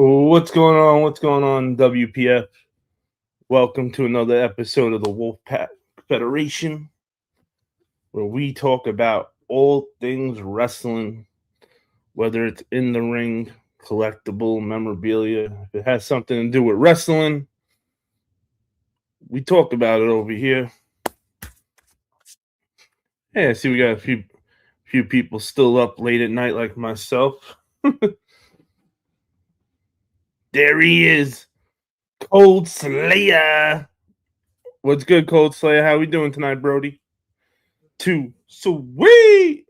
What's going on? What's going on, WPF? Welcome to another episode of the Wolfpack Federation, where we talk about all things wrestling, whether it's in the ring, collectible, memorabilia. If it has something to do with wrestling, we talk about it over here. Yeah, see, we got a few people still up late at night, like myself. There he is, Cold Slayer. What's good, Cold Slayer? How we doing tonight, Brody? Too sweet.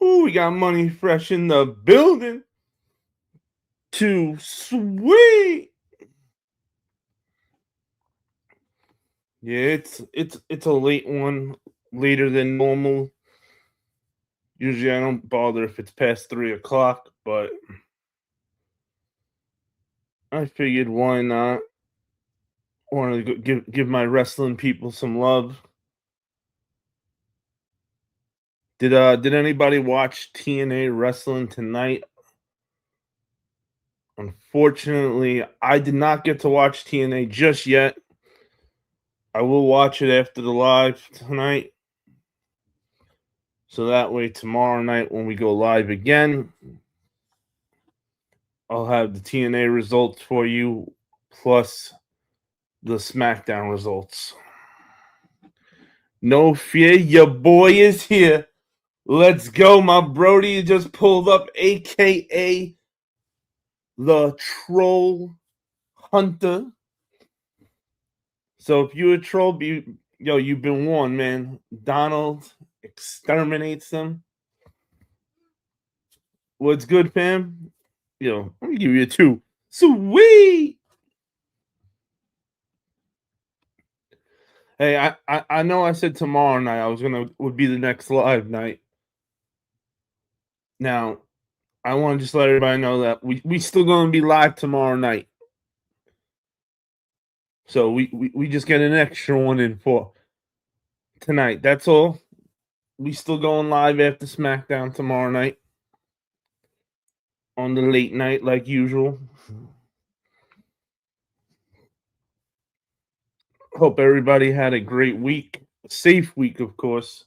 Ooh, we got Money Fresh in the building. Too sweet. Yeah, it's a late one, later than normal. Usually I don't bother if it's past 3 o'clock, but I figured why not? Want to give my wrestling people some love. Did anybody watch TNA wrestling tonight? Unfortunately, I did not get to watch TNA just yet. I will watch it after the live tonight. So that way tomorrow night when we go live again, I'll have the TNA results for you plus the SmackDown results. No fear, your boy is here. Let's go. My Brody just pulled up, aka the Troll Hunter. So if you're a troll, you've been warned, man. Donald exterminates them. What's good, fam? Let me give you a 2. Sweet. Hey, I know I said tomorrow night would be the next live night. Now, I want to just let everybody know that we still going to be live tomorrow night. So we just get an extra one in for tonight. That's all. We still going live after SmackDown tomorrow night on the late night like usual. Hope everybody had a great week. A safe week, of course.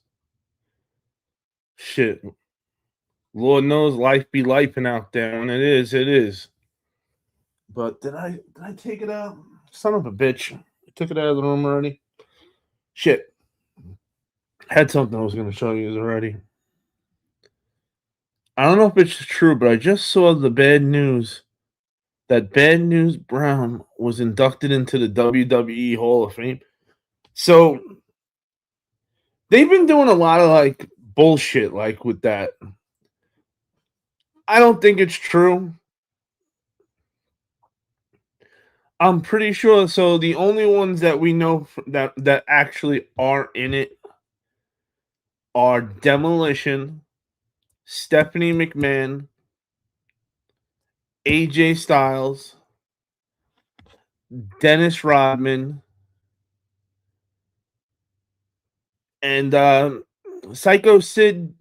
Shit. Lord knows life be lifing out there, and it is. But did I take it out? Son of a bitch. I took it out of the room already. Shit. Had something I was going to show you already. I don't know if it's true, but I just saw the bad news that Bad News Brown was inducted into the WWE Hall of Fame. So they've been doing a lot of bullshit with that. I don't think it's true. I'm pretty sure. So the only ones that we know that actually are in it are Demolition, Stephanie McMahon, AJ Styles, Dennis Rodman, and Psycho Sid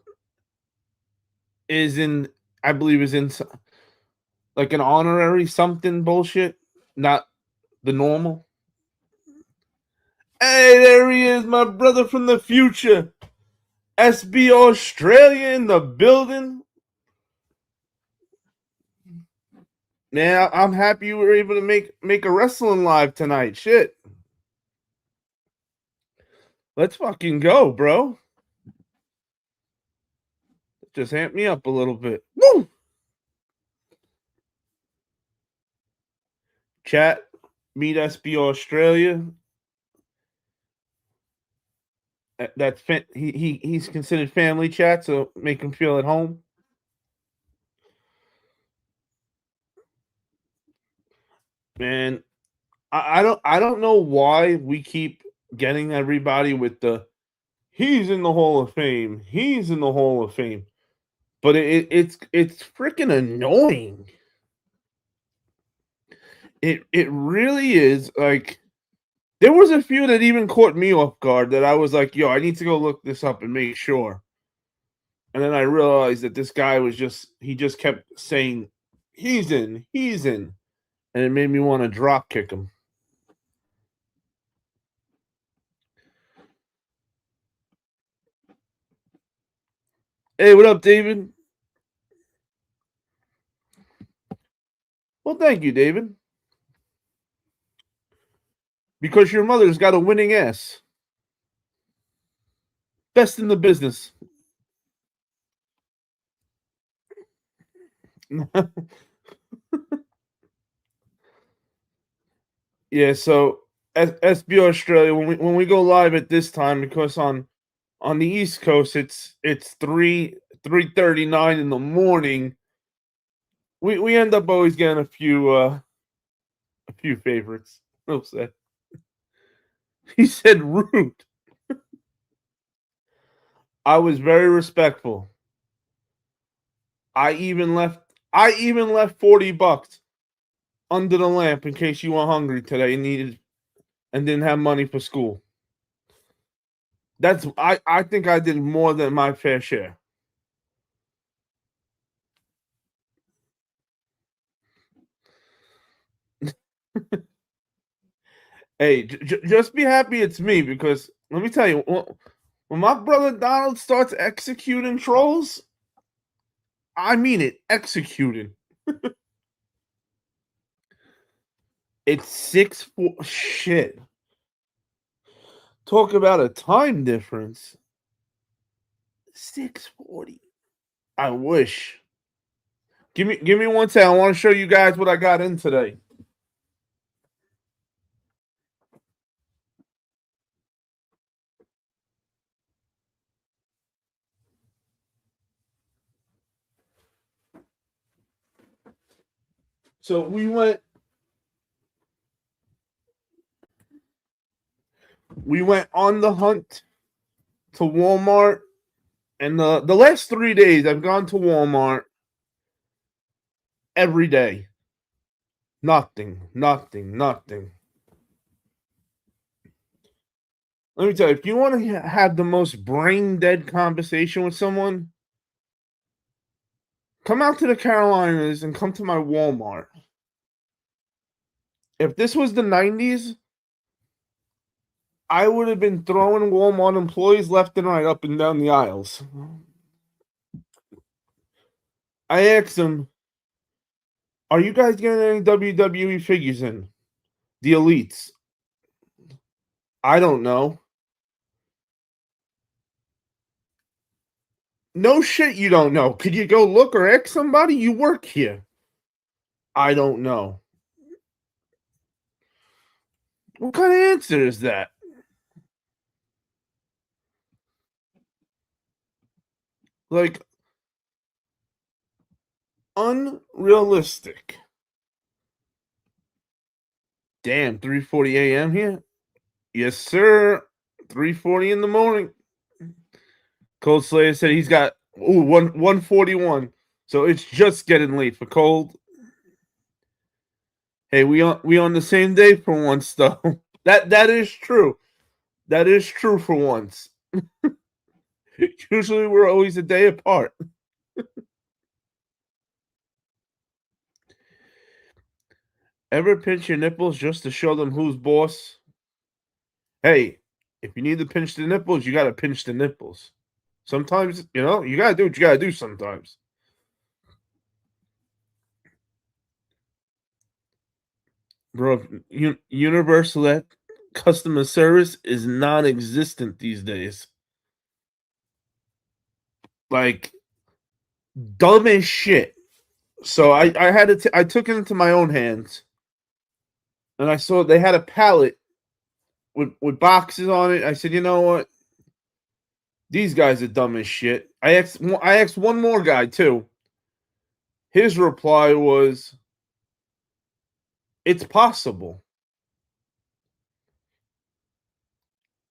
I believe is in like an honorary something bullshit, not the normal. Hey, there he is, my brother from the future. SB Australia in the building. Man, I'm happy you were able to make a wrestling live tonight. Shit. Let's fucking go, bro. Just amp me up a little bit. Woo! Chat, meet SB Australia. That's he's considered family chat, so make him feel at home. Man, I don't know why we keep getting everybody with the he's in the Hall of Fame. He's in the Hall of Fame. But it's freaking annoying. It really is. Like, there was a few that even caught me off guard that I was like, yo, I need to go look this up and make sure. And then I realized that this guy was he just kept saying, he's in. And it made me want to drop kick him. Hey, what up, David? Well, thank you, David. Because your mother's got a winning ass. Best in the business. Yeah, so SB Australia, when we go live at this time, because on the East Coast it's 3:39 in the morning. We end up always getting a few favorites. We'll say. He said rude. I was very respectful. I even left $40 under the lamp in case you were hungry today and didn't have money for school. I think I did more than my fair share. Hey, just be happy it's me, because let me tell you, when my brother Donald starts executing trolls, I mean it, executing. It's 6-4. Shit. Talk about a time difference. 6:40. I wish. Give me one second. I want to show you guys what I got in today. So we went on the hunt to Walmart, and the last 3 days I've gone to Walmart every day. Nothing. Let me tell you, if you want to have the most brain dead conversation with someone, come out to the Carolinas and come to my Walmart. If this was the 90s, I would have been throwing Walmart employees left and right, up and down the aisles. I asked them, are you guys getting any WWE figures in? The Elites. I don't know. No shit, you don't know. Could you go look or ask somebody? You work here. I don't know. What kind of answer is that? Like, unrealistic. Damn, 3:40 a.m. here? Yes, sir. 3:40 in the morning. Cold Slayer said he's got 141. So it's just getting late for Cold. Hey, we on the same day for once, though. That is true. That is true for once. Usually we're always a day apart. Ever pinch your nipples just to show them who's boss? Hey, if you need to pinch the nipples, you got to pinch the nipples. Sometimes, you got to do what you got to do sometimes. Bro, universal customer service is non-existent these days. Like, dumb as shit. So I took it into my own hands, and I saw they had a pallet with boxes on it. I said, you know what? These guys are dumb as shit. I asked one more guy too. His reply was, "It's possible."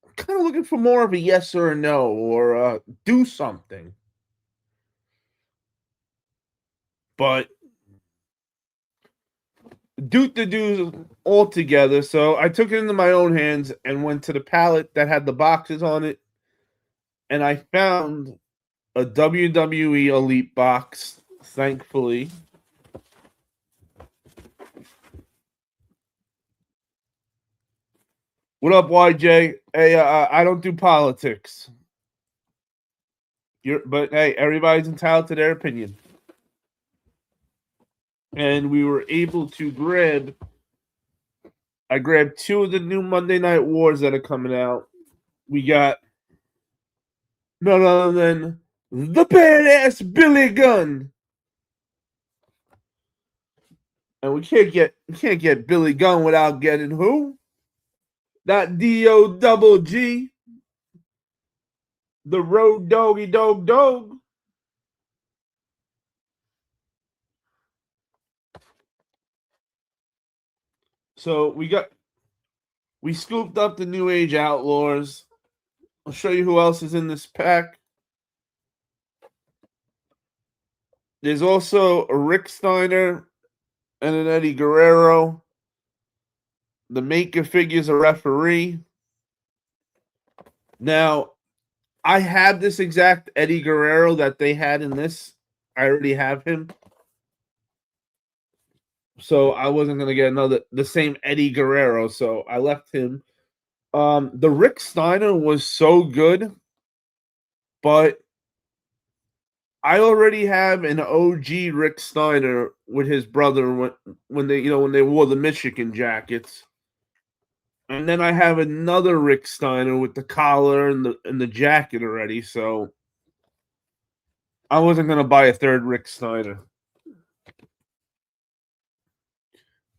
I'm kind of looking for more of a yes or a no, or do something. But do all together. So I took it into my own hands and went to the pallet that had the boxes on it, and I found a WWE Elite box, thankfully. What up, YJ? Hey, I don't do politics. But hey, everybody's entitled to their opinion. And we were able to grab. I grabbed 2 of the new Monday Night Wars that are coming out. We got none other than the badass Billy Gunn. And we can't get Billy Gunn without getting who? That D-O-double-G. The Road Doggy Dog Dog. So we scooped up the New Age Outlaws. I'll show you who else is in this pack. There's also a Rick Steiner and an Eddie Guerrero. The maker figure's a referee. Now, I have this exact Eddie Guerrero that they had in this. I already have him. So I wasn't going to get the same Eddie Guerrero. So I left him. The Rick Steiner was so good, but I already have an OG Rick Steiner with his brother when they wore the Michigan jackets. And then I have another Rick Steiner with the collar and the jacket already, so I wasn't gonna buy a third Rick Steiner.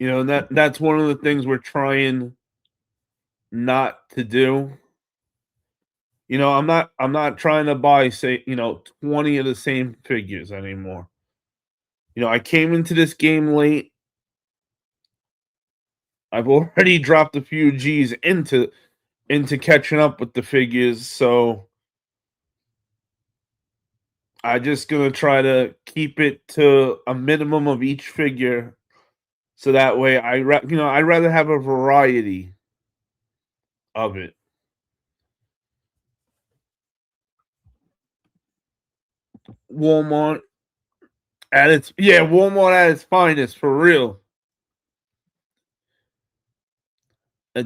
That's one of the things we're trying not to do. I'm not trying to buy 20 of the same figures anymore. I came into this game late. I've already dropped a few G's into catching up with the figures, so I'm just gonna try to keep it to a minimum of each figure, so that way I'd rather have a variety of it. Walmart Walmart at its finest, for real.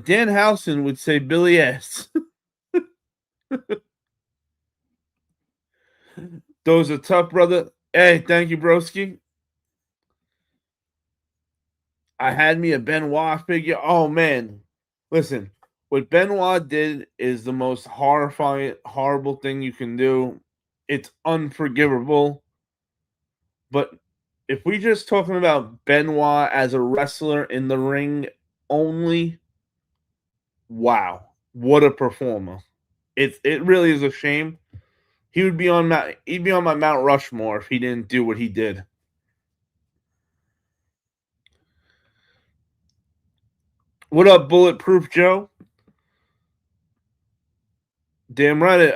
Dan Housen would say Billy S. Those are tough, brother. Hey, thank you, broski. I had me a Benoit figure. Oh, man. Listen, what Benoit did is the most horrible thing you can do. It's unforgivable. But if we just talking about Benoit as a wrestler in the ring only, wow, what a performer! It really is a shame. He'd be on my Mount Rushmore if he didn't do what he did. What up, Bulletproof Joe? Damn right.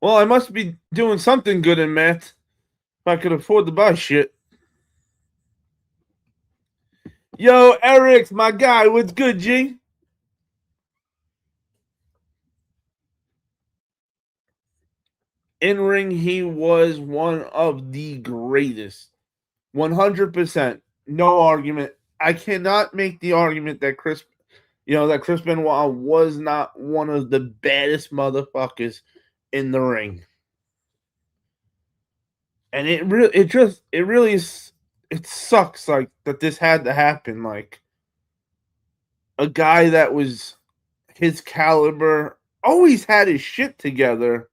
Well, I must be doing something good in math if I could afford to buy shit. Yo, Eric's my guy. What's good, G? In ring, he was one of the greatest. 100%. No argument. I cannot make the argument that Chris Benoit was not one of the baddest motherfuckers in the ring. And it sucks like that this had to happen. Like a guy that was his caliber, always had his shit together,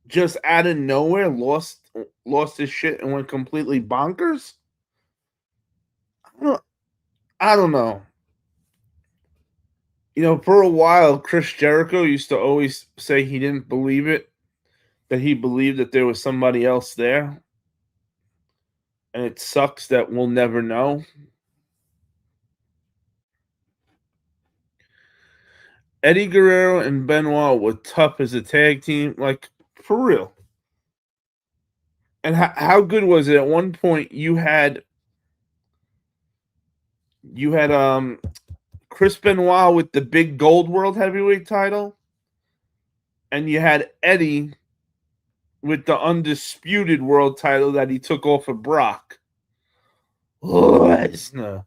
just out of nowhere lost his shit and went completely bonkers. I don't know. For a while, Chris Jericho used to always say he didn't believe it, that he believed that there was somebody else there. And it sucks that we'll never know. Eddie Guerrero and Benoit were tough as a tag team, like, for real. And how good was it? At one point, you had Chris Benoit with the big gold world heavyweight title, and you had Eddie with the undisputed world title that he took off of Brock Lesnar.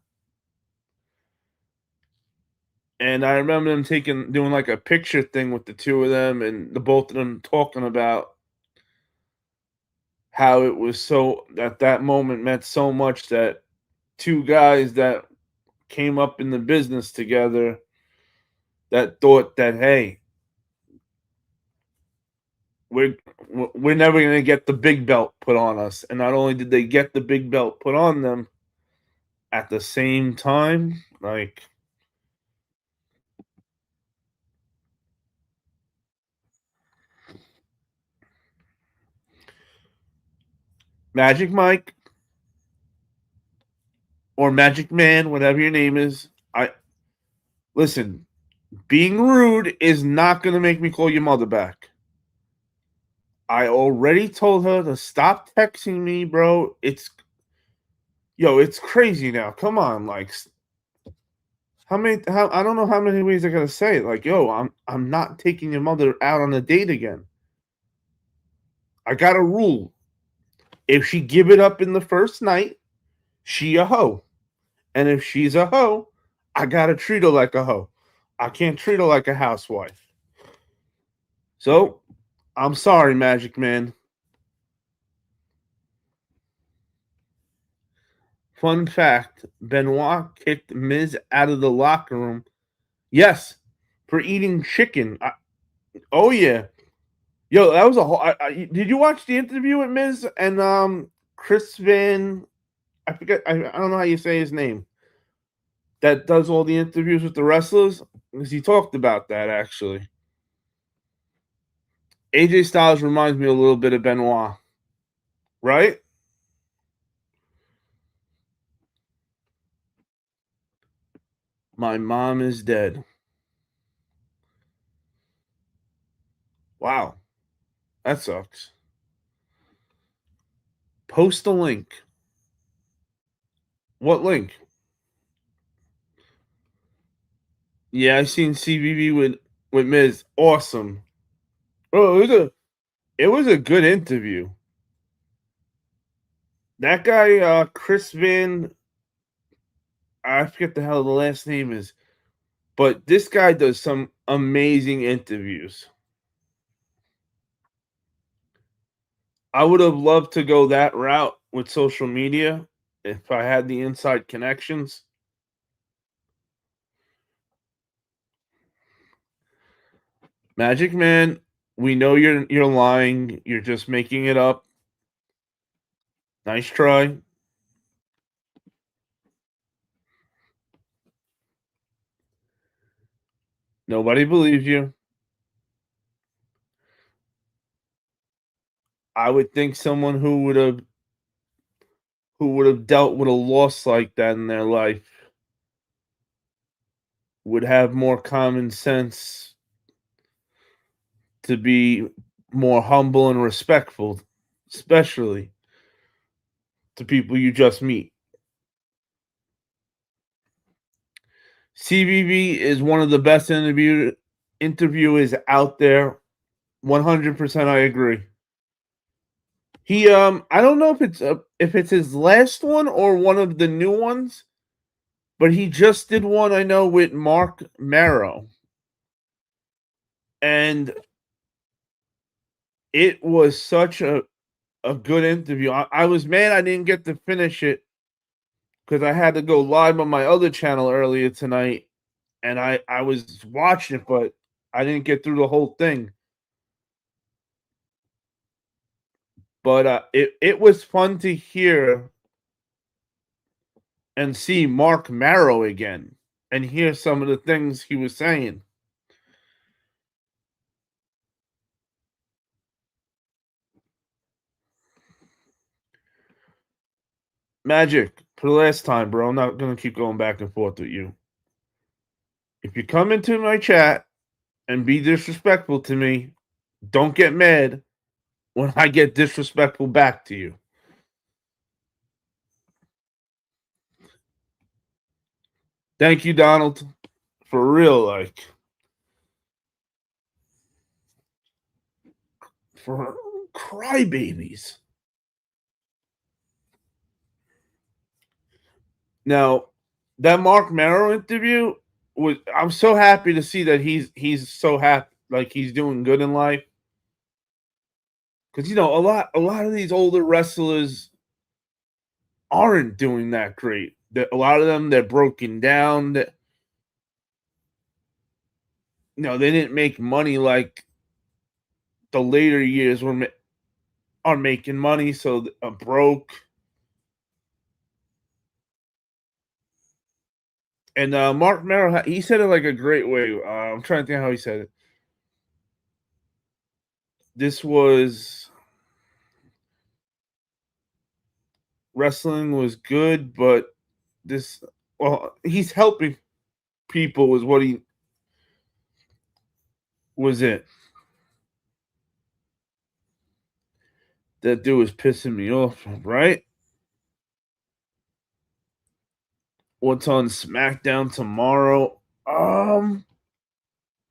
And I remember them doing like a picture thing with the two of them, and the both of them talking about how it was so that moment meant so much, that two guys that came up in the business together that thought that, hey, we're never going to get the big belt put on us. And not only did they get the big belt put on them, at the same time, like, Magic Mike or Magic Man, whatever your name is, listen, being rude is not going to make me call your mother back. I already told her to stop texting me, bro. It's crazy now. Come on, like, I don't know how many ways I gotta say it. Like, I'm not taking your mother out on a date again. I got a rule. If she give it up in the first night, she a hoe. And if she's a hoe, I gotta treat her like a hoe. I can't treat her like a housewife. So, I'm sorry, Magic Man. Fun fact, Benoit kicked Miz out of the locker room. Yes, for eating chicken. Oh, yeah. Yo, that was a whole. Did you watch the interview with Miz and Chris Van? I forget. I don't know how you say his name. That does all the interviews with the wrestlers. Because he talked about that, actually. AJ Styles reminds me a little bit of Benoit, right? My mom is dead. Wow, that sucks. Post the link. What link? Yeah, I seen CBB with Miz. Awesome. Oh, it was a good interview. That guy, Chris Van, I forget the hell the last name is, but this guy does some amazing interviews. I would have loved to go that route with social media if I had the inside connections. Magic Man, we know you're lying. You're just making it up. Nice try. Nobody believes you. I would think someone who would have dealt with a loss like that in their life would have more common sense to be more humble and respectful, especially to people you just meet. CBB is one of the best interviewers out there. 100% I agree. He I don't know if it's his last one or one of the new ones, but he just did one I know with Mark Mero. And it was such a good interview. I was mad I didn't get to finish it because I had to go live on my other channel earlier tonight, and I was watching it, but I didn't get through the whole thing. But it was fun to hear and see Mark Marrow again and hear some of the things he was saying. Magic, for the last time, bro. I'm not gonna keep going back and forth with you. If you come into my chat and be disrespectful to me, don't get mad when I get disrespectful back to you. Thank you, Donald. For real, like, for crybabies. Now, that Mark Mero interview was. I'm so happy to see that he's so happy, like he's doing good in life. Because a lot of these older wrestlers aren't doing that great. A lot of them, they're broken down. They didn't make money like the later years are making money, so broke. And Mark Mero, he said it like a great way. I'm trying to think how he said it. This was wrestling was good, but he's helping people was what he was it. That dude was pissing me off, right? What's on SmackDown tomorrow?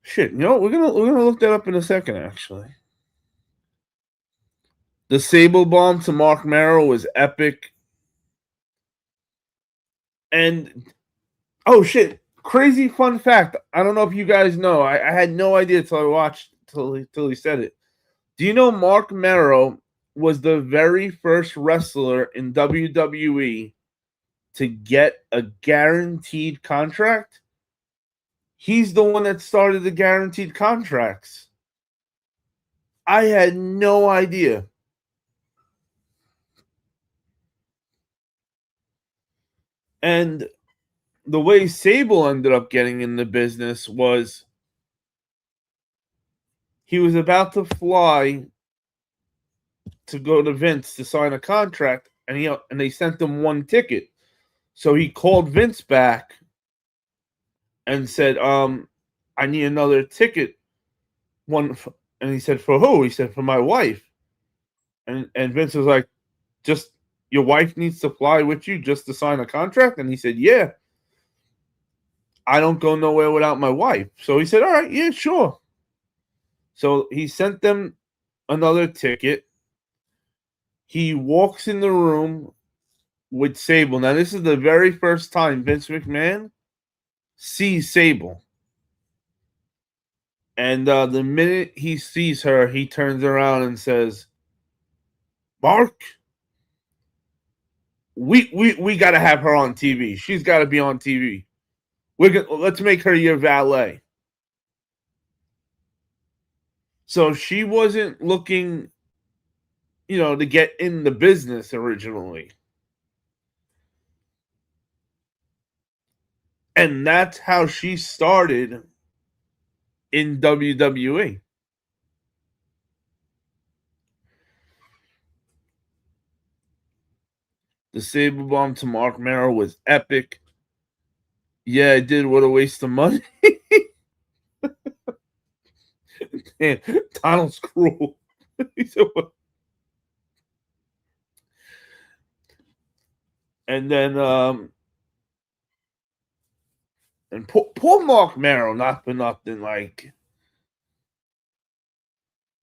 Shit, we're gonna look that up in a second. Actually, the Sable Bomb to Mark Mero was epic, and oh shit, crazy fun fact. I don't know if you guys know. I had no idea till I watched till he said it. Do you know Mark Mero was the very first wrestler in WWE to get a guaranteed contract? He's the one that started the guaranteed contracts. I had no idea. And the way Sable ended up getting in the business was he was about to fly to go to Vince to sign a contract, and they sent him one ticket. So he called Vince back and said, I need another ticket. And he said, for who? He said, for my wife. And Vince was like, just your wife needs to fly with you just to sign a contract? And he said, yeah. I don't go nowhere without my wife. So he said, all right, yeah, sure. So he sent them another ticket. He walks in the room with Sable. Now, this is the very first time Vince McMahon sees Sable. And the minute he sees her, he turns around and says, Mark, we got to have her on TV. She's got to be on TV. Let's make her your valet. So she wasn't looking, to get in the business originally. And that's how she started in WWE. The Sable Bomb to Mark Mero was epic. Yeah, I did. What a waste of money. Man, Donald's cruel. And then, and poor Mark Mero, not for nothing, like,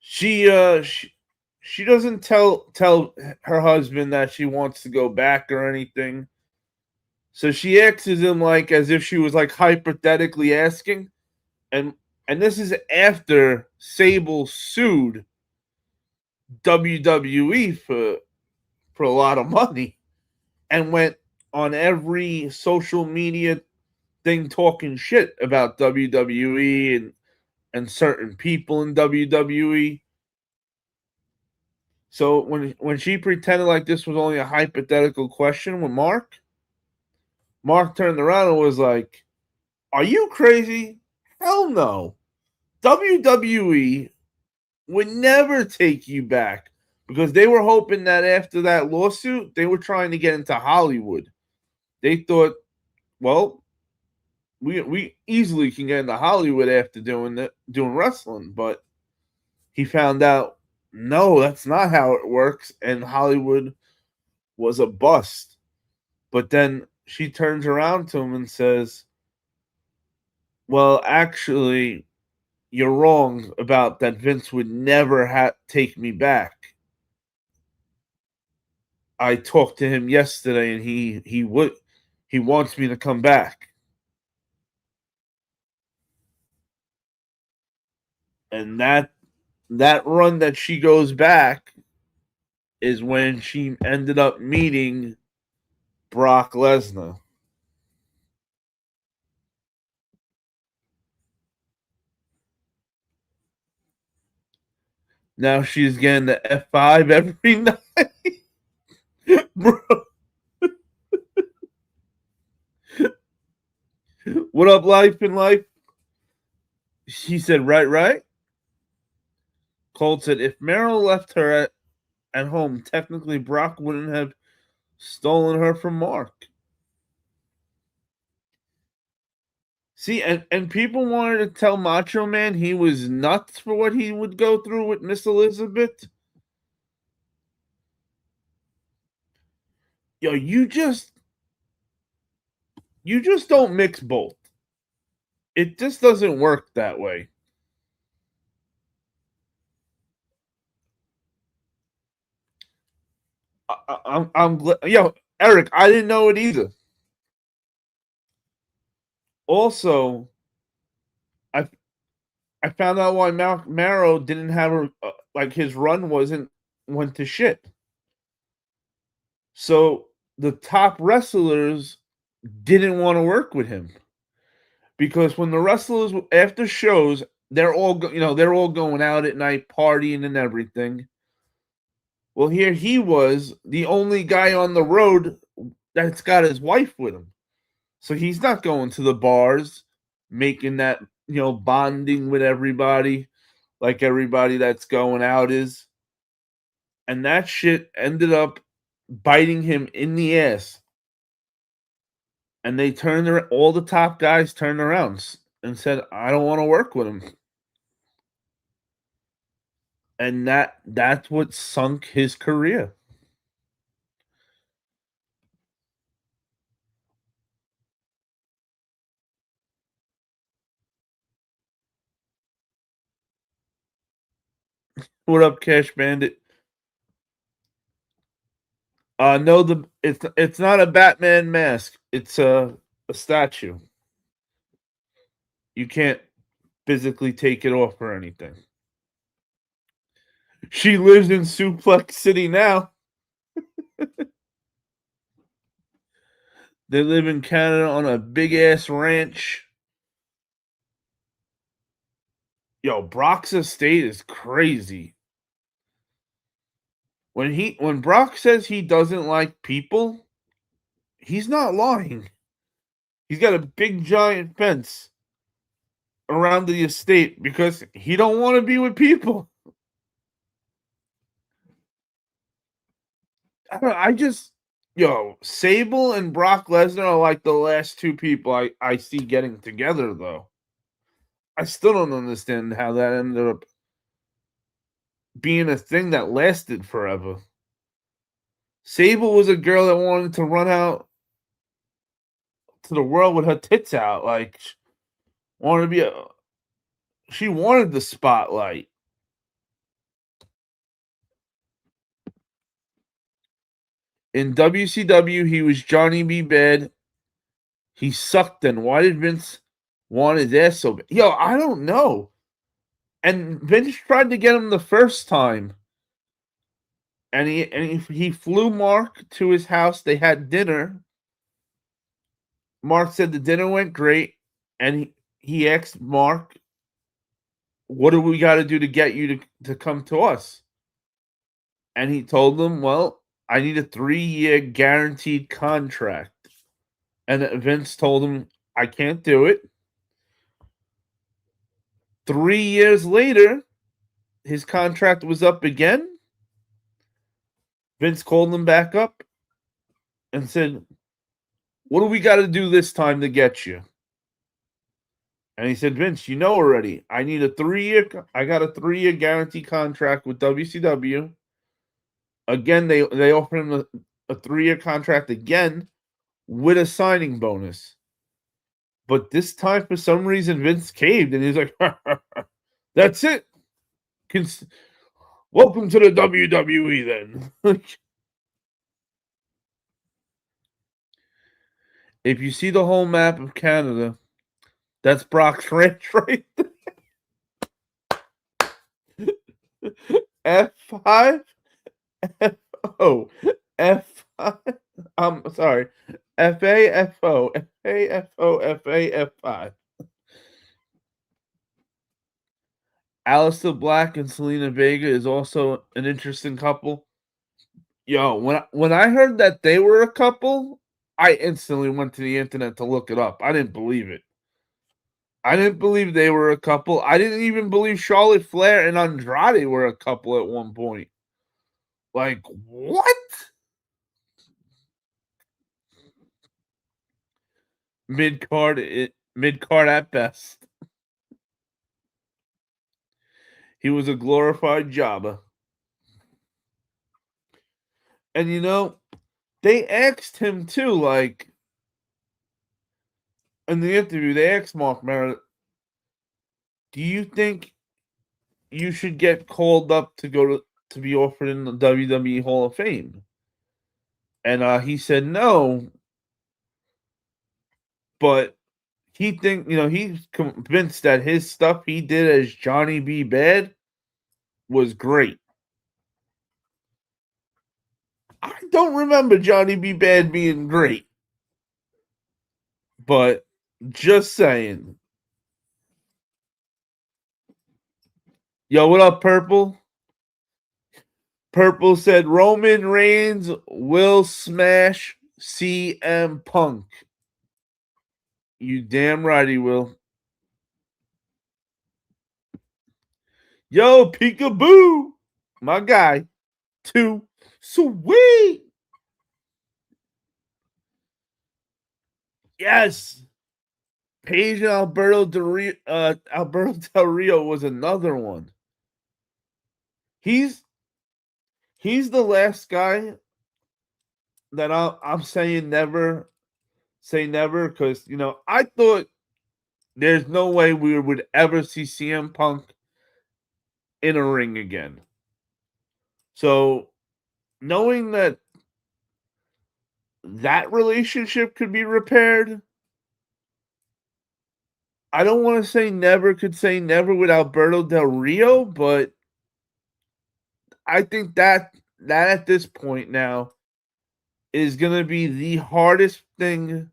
she doesn't tell her husband that she wants to go back or anything. So she asks him like as if she was like hypothetically asking, and this is after Sable sued WWE for a lot of money and went on every social media thing talking shit about WWE and certain people in WWE. So when she pretended like this was only a hypothetical question with Mark turned around and was like, "Are you crazy? Hell no. WWE would never take you back because they were hoping that after that lawsuit, they were trying to get into Hollywood. They thought, well, we easily can get into Hollywood after doing wrestling, but he found out, no, that's not how it works, and Hollywood was a bust. But then she turns around to him and says, well, actually, you're wrong about that. Vince would never take me back. I talked to him yesterday, and he wants me to come back. And that run that she goes back is when she ended up meeting Brock Lesnar. Now she's getting the F5 every night. Bro. What up, life in life? She said, right. Colt said, if Mero left her at home, technically Brock wouldn't have stolen her from Mark. See, and people wanted to tell Macho Man he was nuts for what he would go through with Miss Elizabeth. Yo, you just don't mix both. It just doesn't work that way. I'm yo, Eric, I didn't know it either. Also, I found out why Mero didn't have a like his run went to shit. So the top wrestlers didn't want to work with him because when the wrestlers after shows they're all they're all going out at night partying and everything. Well, here he was the only guy on the road that's got his wife with him. So he's not going to the bars, making that, bonding with everybody like everybody that's going out is. And that shit ended up biting him in the ass. And they turned around, all the top guys turned around and said, I don't want to work with him. And that's what sunk his career. What up, Cash Bandit? No, it's not a Batman mask. It's a statue. You can't physically take it off or anything. She lives in Suplex City now. They live in Canada on a big ass ranch. Yo, Brock's estate is crazy. When Brock says he doesn't like people, he's not lying. He's got a big giant fence around the estate because he don't want to be with people. I just Sable and Brock Lesnar are like the last two people I see getting together though. I still don't understand how that ended up being a thing that lasted forever. Sable was a girl that wanted to run out to the world with her tits out, like wanted to be she wanted the spotlight. In WCW, he was Johnny B. Bad. He sucked then. Why did Vince want his ass so bad? Yo, I don't know. And Vince tried to get him the first time. And he flew Mark to his house. They had dinner. Mark said the dinner went great. And he asked Mark, what do we got to do to get you to come to us? And he told them, well, I need a 3-year guaranteed contract. And Vince told him, I can't do it. 3 years later, his contract was up again. Vince called him back up and said, what do we got to do this time to get you? And he said, Vince, you know already. I got a 3-year guarantee contract with WCW. Again, they offered him a 3-year contract again with a signing bonus. But this time, for some reason, Vince caved and he's like, That's it. Welcome to the WWE then. If you see the whole map of Canada, that's Brock's ranch right there. F5, F-O, F5. I'm sorry. F-A-F-O, F-A-F-O, F-A, F5. Aleister Black and Selena Vega is also an interesting couple. Yo, when I heard that they were a couple, I instantly went to the internet to look it up. I didn't believe it. I didn't believe they were a couple. I didn't even believe Charlotte Flair and Andrade were a couple at one point. Like, what? Mid card at best. He was a glorified jobber. And they asked him too, like in the interview, they asked Mark Mero, do you think you should get called up to be offered in the WWE Hall of Fame? And he said no, but he's convinced that his stuff he did as Johnny B. Bad was great. I don't remember Johnny B. Bad being great, but just saying. Yo, what up, Purple? Purple said Roman Reigns will smash CM Punk. You damn right he will. Yo, peekaboo, my guy. Too sweet. Yes. Paige and Alberto Del Rio was another one. He's the last guy that I'm saying never say never, because I thought there's no way we would ever see CM Punk in a ring again. So knowing that relationship could be repaired, I don't want to say never could say never with Alberto Del Rio, but I think that at this point now is going to be the hardest thing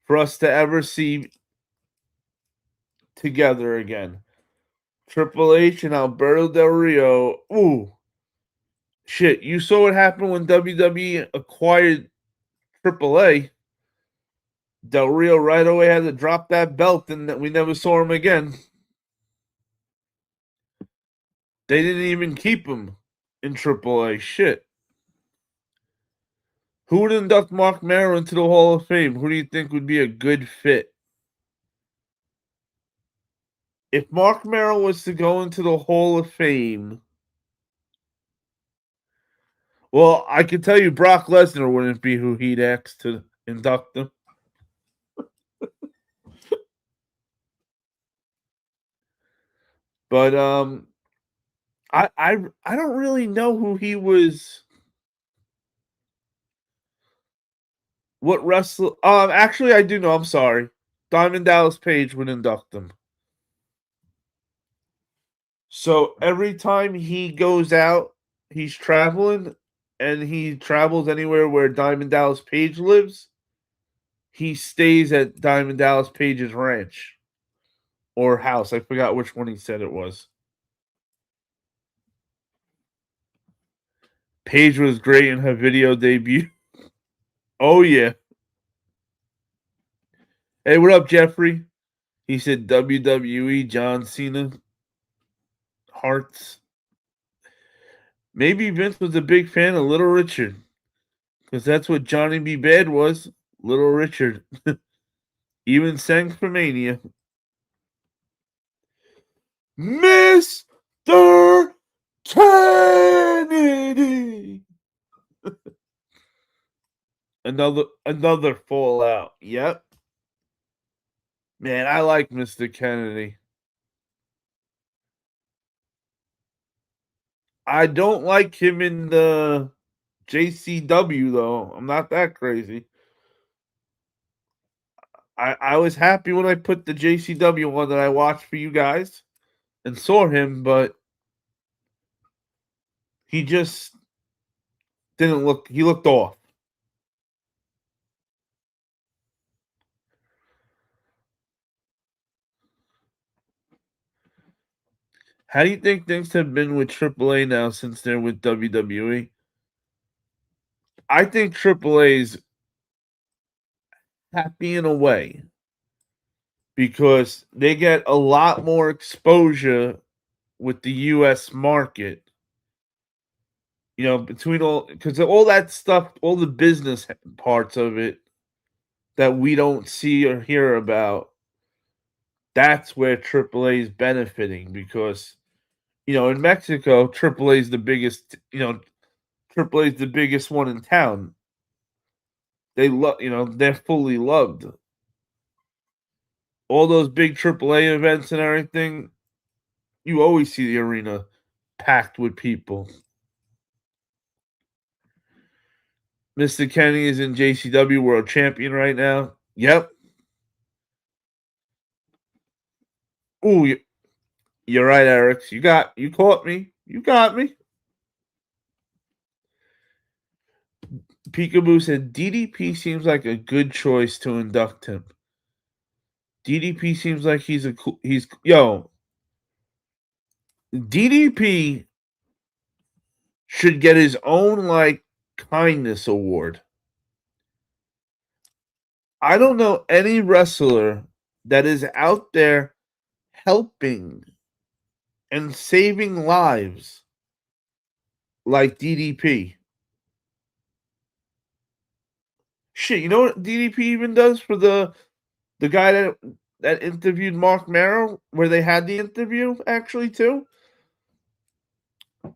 for us to ever see together again. Triple H and Alberto Del Rio. Ooh. Shit, you saw what happened when WWE acquired Triple A. Del Rio right away had to drop that belt, and we never saw him again. They didn't even keep him in Triple A. Shit. Who would induct Mark Mero into the Hall of Fame? Who do you think would be a good fit? If Mark Mero was to go into the Hall of Fame, well, I can tell you Brock Lesnar wouldn't be who he'd ask to induct him. But I don't really know who he was. What wrestler? Actually, I do know. I'm sorry. Diamond Dallas Page would induct him. So every time he goes out, he's traveling, and he travels anywhere where Diamond Dallas Page lives. He stays at Diamond Dallas Page's ranch or house. I forgot which one he said it was. Paige was great in her video debut. Oh yeah. Hey, what up, Jeffrey? He said WWE John Cena Hearts. Maybe Vince was a big fan of Little Richard, because that's what Johnny B. Bad was. Little Richard. Even sang for Mania. Mr. Kennedy. Another fallout. Yep. Man, I like Mr. Kennedy. I don't like him in the JCW though. I'm not that crazy. I was happy when I put the JCW one that I watched for you guys and saw him, but he just didn't look. He looked off. How do you think things have been with Triple A now since they're with WWE? I think Triple A's happy in a way because they get a lot more exposure with the US market. You know, between all because all that stuff, all the business parts of it that we don't see or hear about, that's where Triple A is benefiting because in Mexico, Triple A is the biggest, Triple A is the biggest one in town. They love, they're fully loved. All those big Triple A events and everything, you always see the arena packed with people. Mr. Kenny is in JCW World Champion right now. Yep. Ooh, you're right, Eric. You caught me. You got me. Peekaboo said DDP seems like a good choice to induct him. DDP seems like he's DDP should get his own kindness award. I don't know any wrestler that is out there helping and saving lives like DDP. Shit, you know what DDP even does for the guy that interviewed Mark Mero, where they had the interview actually too?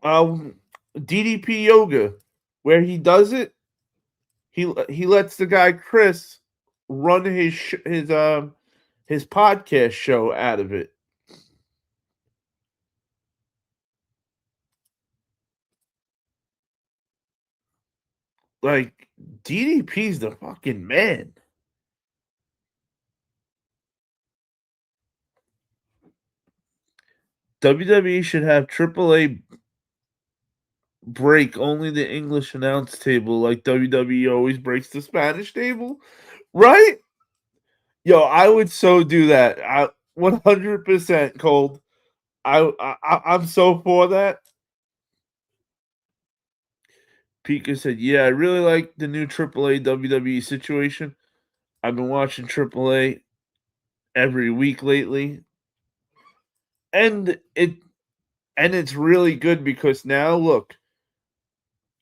DDP Yoga, where he does it, he lets the guy Chris run his podcast show out of it. Like DDP's the fucking man. WWE should have AAA break only the English announce table like WWE always breaks the Spanish table, right? Yo, I would so do that. 100% cold. I'm so for that. Pika said, "Yeah, I really like the new AAA WWE situation. I've been watching AAA every week lately, and it's really good because now look,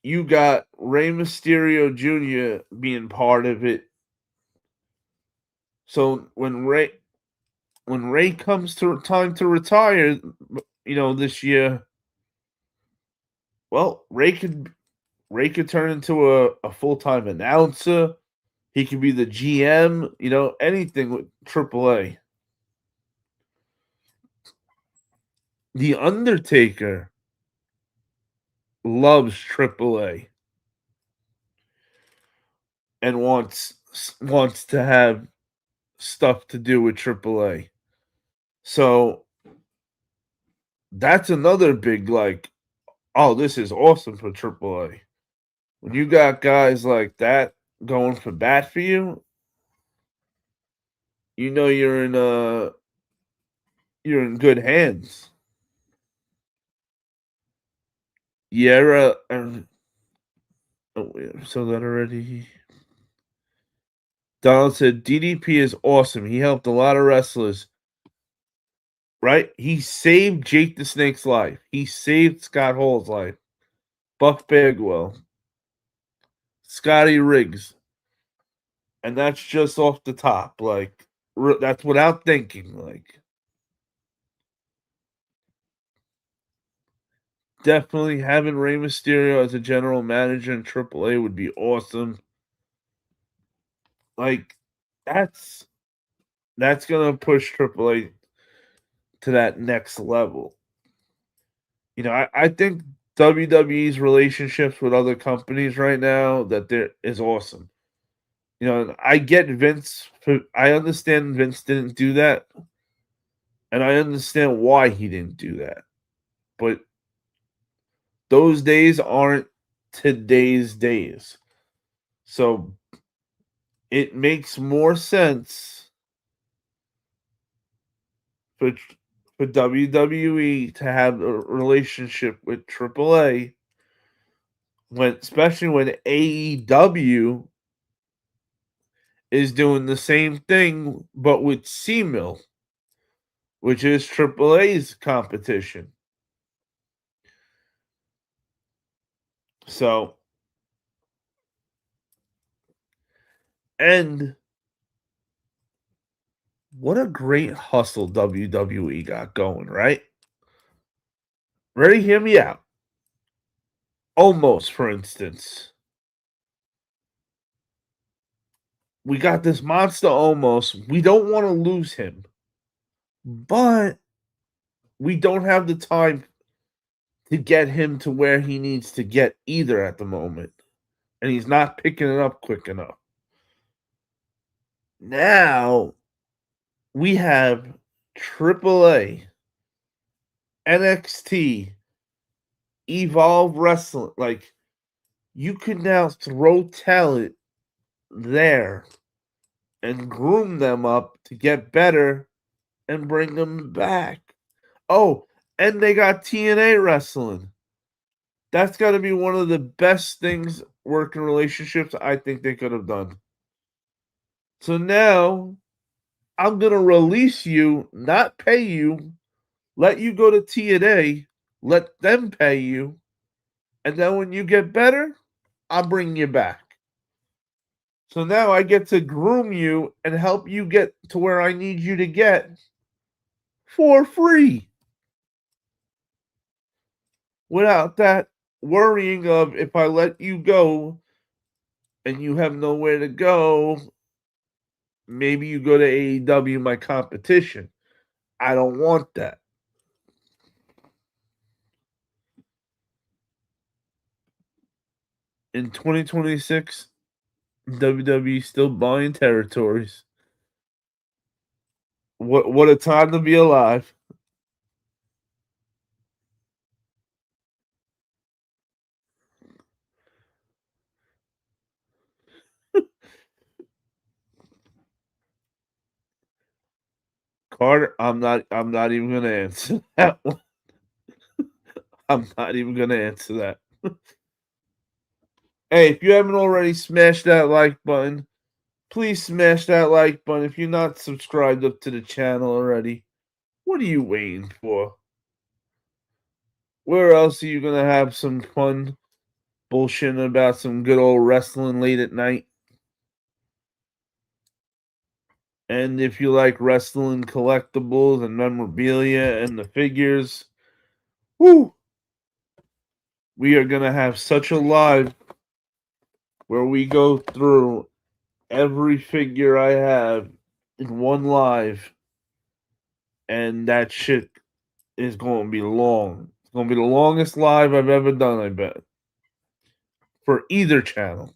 you got Rey Mysterio Jr. being part of it. So when Ray comes to time to retire, this year, well, Ray could turn into a full-time announcer. He could be the GM, anything with AAA. The Undertaker loves AAA and wants to have stuff to do with AAA. So that's another big oh, this is awesome for AAA. When you got guys like that going for bat for you, you're in good hands. Yera so that already. Donald said DDP is awesome. He helped a lot of wrestlers. Right? He saved Jake the Snake's life. He saved Scott Hall's life. Buff Bagwell. Scotty Riggs. And that's just off the top. That's without thinking. Definitely having Rey Mysterio as a general manager in AAA would be awesome. That's gonna push AAA to that next level. I think WWE's relationships with other companies right now that there is awesome. You know, I get Vince. I understand Vince didn't do that, and I understand why he didn't do that. But those days aren't today's days. So it makes more sense for WWE to have a relationship with Triple A especially when AEW is doing the same thing but with C-Mill, which is Triple A's competition. So, and what a great hustle WWE got going, right? Ready? Hear me out. Almost, for instance. We got this monster almost. We don't want to lose him, but we don't have the time to get him to where he needs to get either at the moment. And he's not picking it up quick enough. Now we have AAA, NXT, Evolve Wrestling. Like, you could now throw talent there and groom them up to get better and bring them back. Oh, and they got TNA wrestling. That's got to be one of the best things working relationships I think they could have done. So now I'm going to release you, not pay you, let you go to TNA, let them pay you, and then when you get better, I'll bring you back. So now I get to groom you and help you get to where I need you to get for free. Without that worrying of if I let you go and you have nowhere to go, maybe you go to AEW, my competition. I don't want that. In 2026, WWE still buying territories. What a time to be alive. Carter, I'm not even gonna answer that one. I'm not even gonna answer that. Hey, if you haven't already smashed that like button, please smash that like button. If you're not subscribed up to the channel already, what are you waiting for? Where else are you gonna have some fun bullshitting about some good old wrestling late at night? And if you like wrestling collectibles and memorabilia and the figures, whoo, we are gonna have such a live where we go through every figure I have in one live, and that shit is going to be long. It's going to be the longest live I've ever done, I bet, for either channel.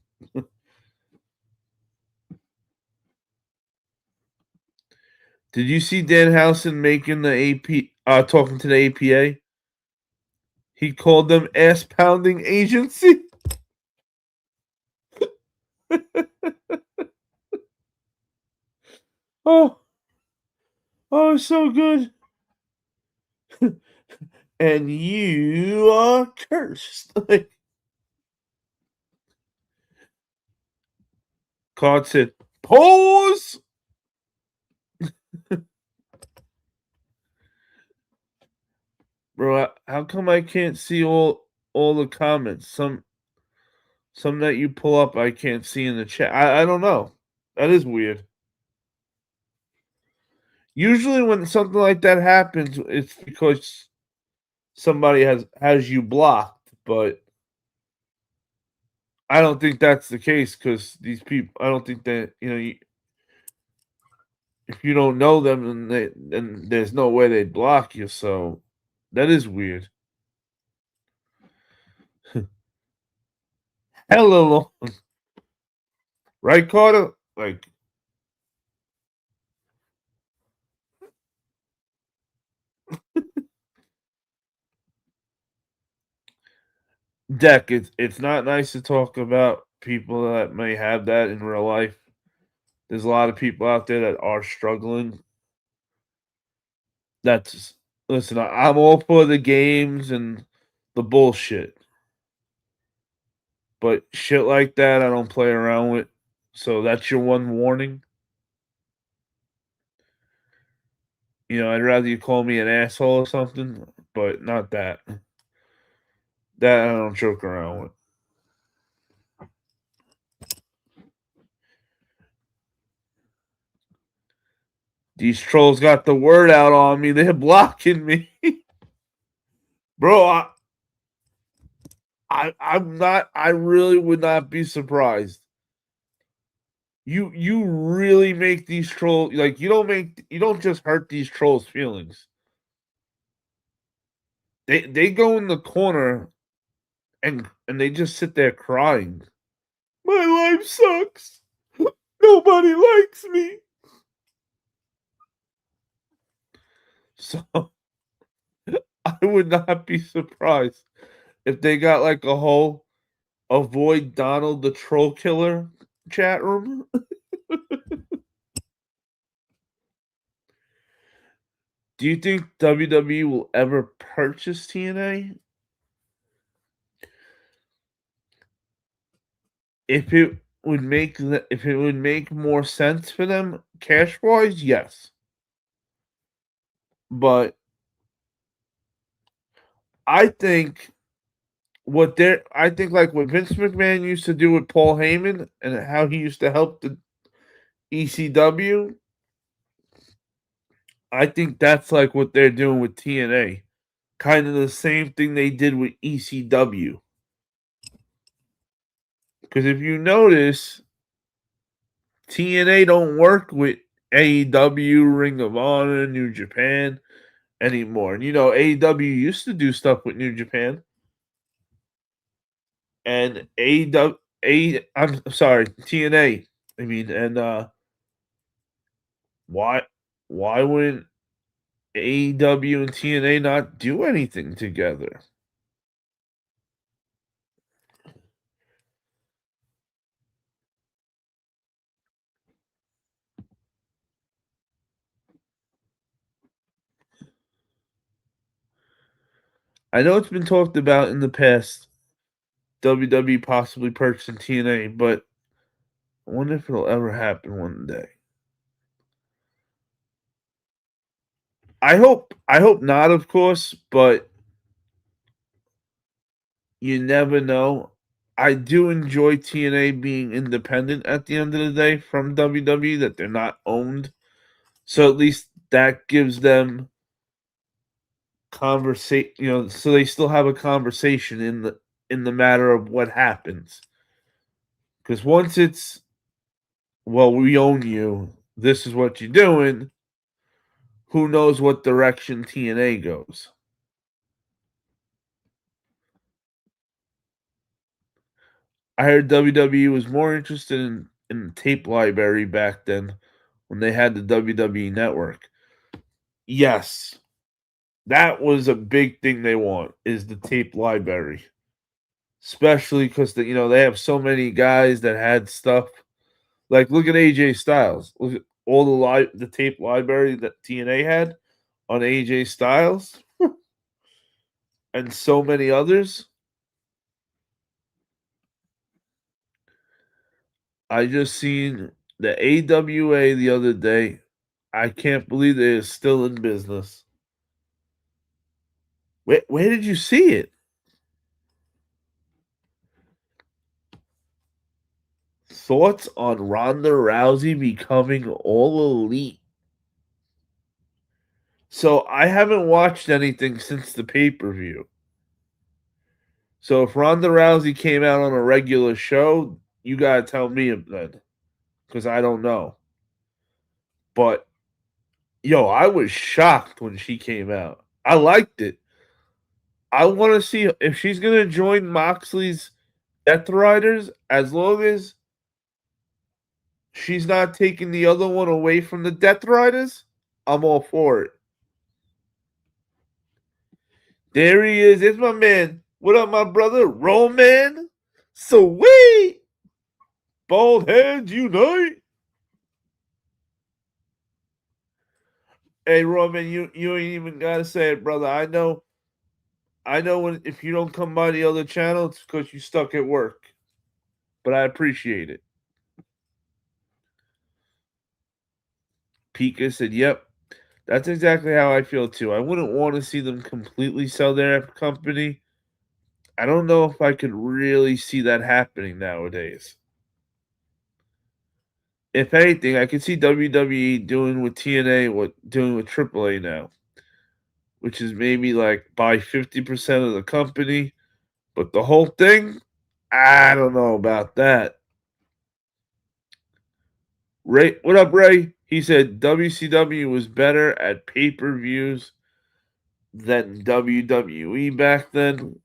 Did you see Danhausen making the AP, talking to the APA? He called them ass pounding agency. Oh, oh, so good. And you are cursed. Card said, pause. Bro, how come I can't see all the comments? Some that you pull up I can't see in the chat. I don't know. That is weird. Usually when something like that happens, it's because somebody has you blocked, but I don't think that's the case because these people. I don't think that if you don't know them, then there's no way they'd block you. So that is weird. hella long. Right, Carter? Like, Deck, it's not nice to talk about people that may have that in real life. There's a lot of people out there that are struggling. That's listen, I'm all for the games and the bullshit. But shit like that I don't play around with. So that's your one warning. I'd rather you call me an asshole or something, but not that. That I don't joke around with. These trolls got the word out on me. They're blocking me. Bro, I'm not I really would not be surprised. You really make these trolls like you don't just hurt these trolls' feelings. They go in the corner and they just sit there crying. My life sucks. Nobody likes me. So I would not be surprised if they got like a whole avoid Donald the troll killer chat room. Do you think WWE will ever purchase TNA? If it would make more sense for them cash wise, yes. But I think I think like what Vince McMahon used to do with Paul Heyman and how he used to help the ECW, I think that's like what they're doing with TNA. Kind of the same thing they did with ECW. Because if you notice, TNA don't work with AEW, Ring of Honor, New Japan anymore. And AEW used to do stuff with New Japan. And I'm sorry, TNA. I mean, and why wouldn't AEW and TNA not do anything together? I know it's been talked about in the past, WWE possibly purchasing TNA, but I wonder if it'll ever happen one day. I hope not, of course, but you never know. I do enjoy TNA being independent at the end of the day from WWE, that they're not owned. So at least that gives them conversation, so they still have a conversation in the matter of what happens. Because once it's, well, we own you, this is what you're doing, who knows what direction TNA goes. I heard WWE was more interested in the tape library back then when they had the WWE network. Yes, that was a big thing they want, is the tape library. Especially because they have so many guys that had stuff. Like look at AJ Styles. Look at all the tape library that TNA had on AJ Styles and so many others. I just seen the AWA the other day. I can't believe they're still in business. Where did you see it? Thoughts on Ronda Rousey becoming all elite? So I haven't watched anything since the pay-per-view. So if Ronda Rousey came out on a regular show, you gotta tell me then, because I don't know. But yo, I was shocked when she came out. I liked it. I want to see if she's gonna join Moxley's Death Riders, as long as she's not taking the other one away from the Death Riders, I'm all for it. There he is. It's my man. What up, my brother? Roman? Sweet! Bald heads unite. Hey, Roman, you ain't even gotta say it, brother. I know when if you don't come by the other channel, it's because you stuck at work. But I appreciate it. Pika said, "Yep, that's exactly how I feel too. I wouldn't want to see them completely sell their company. I don't know if I could really see that happening nowadays. If anything, I could see WWE doing with TNA what doing with Triple A now, which is maybe like buy 50% of the company, but the whole thing, I don't know about that." Ray, what up, Ray? He said WCW was better at pay-per-views than WWE back then.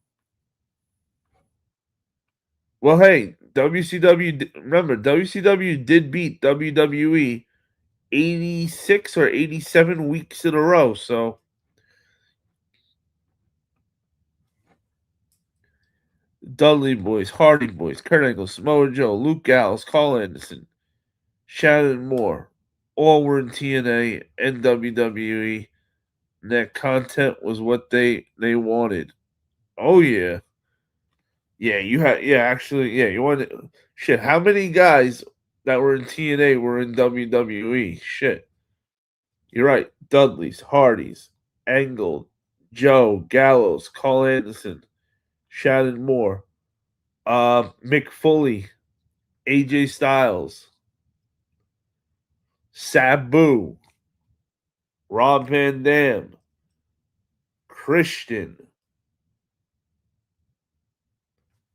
Well, hey, remember, WCW did beat WWE 86 or 87 weeks in a row, so Dudley Boys, Hardy Boys, Kurt Angle, Samoa Joe, Luke Gallows, Carl Anderson, Shannon Moore, all were in TNA and WWE, and that content was what they wanted. Oh yeah. Yeah, you wanted shit. How many guys that were in TNA were in WWE? Shit. You're right. Dudley's, Hardy's, Angle, Joe, Gallows, Carl Anderson, Shannon Moore, Mick Foley, AJ Styles, Sabu, Rob Van Dam, Christian,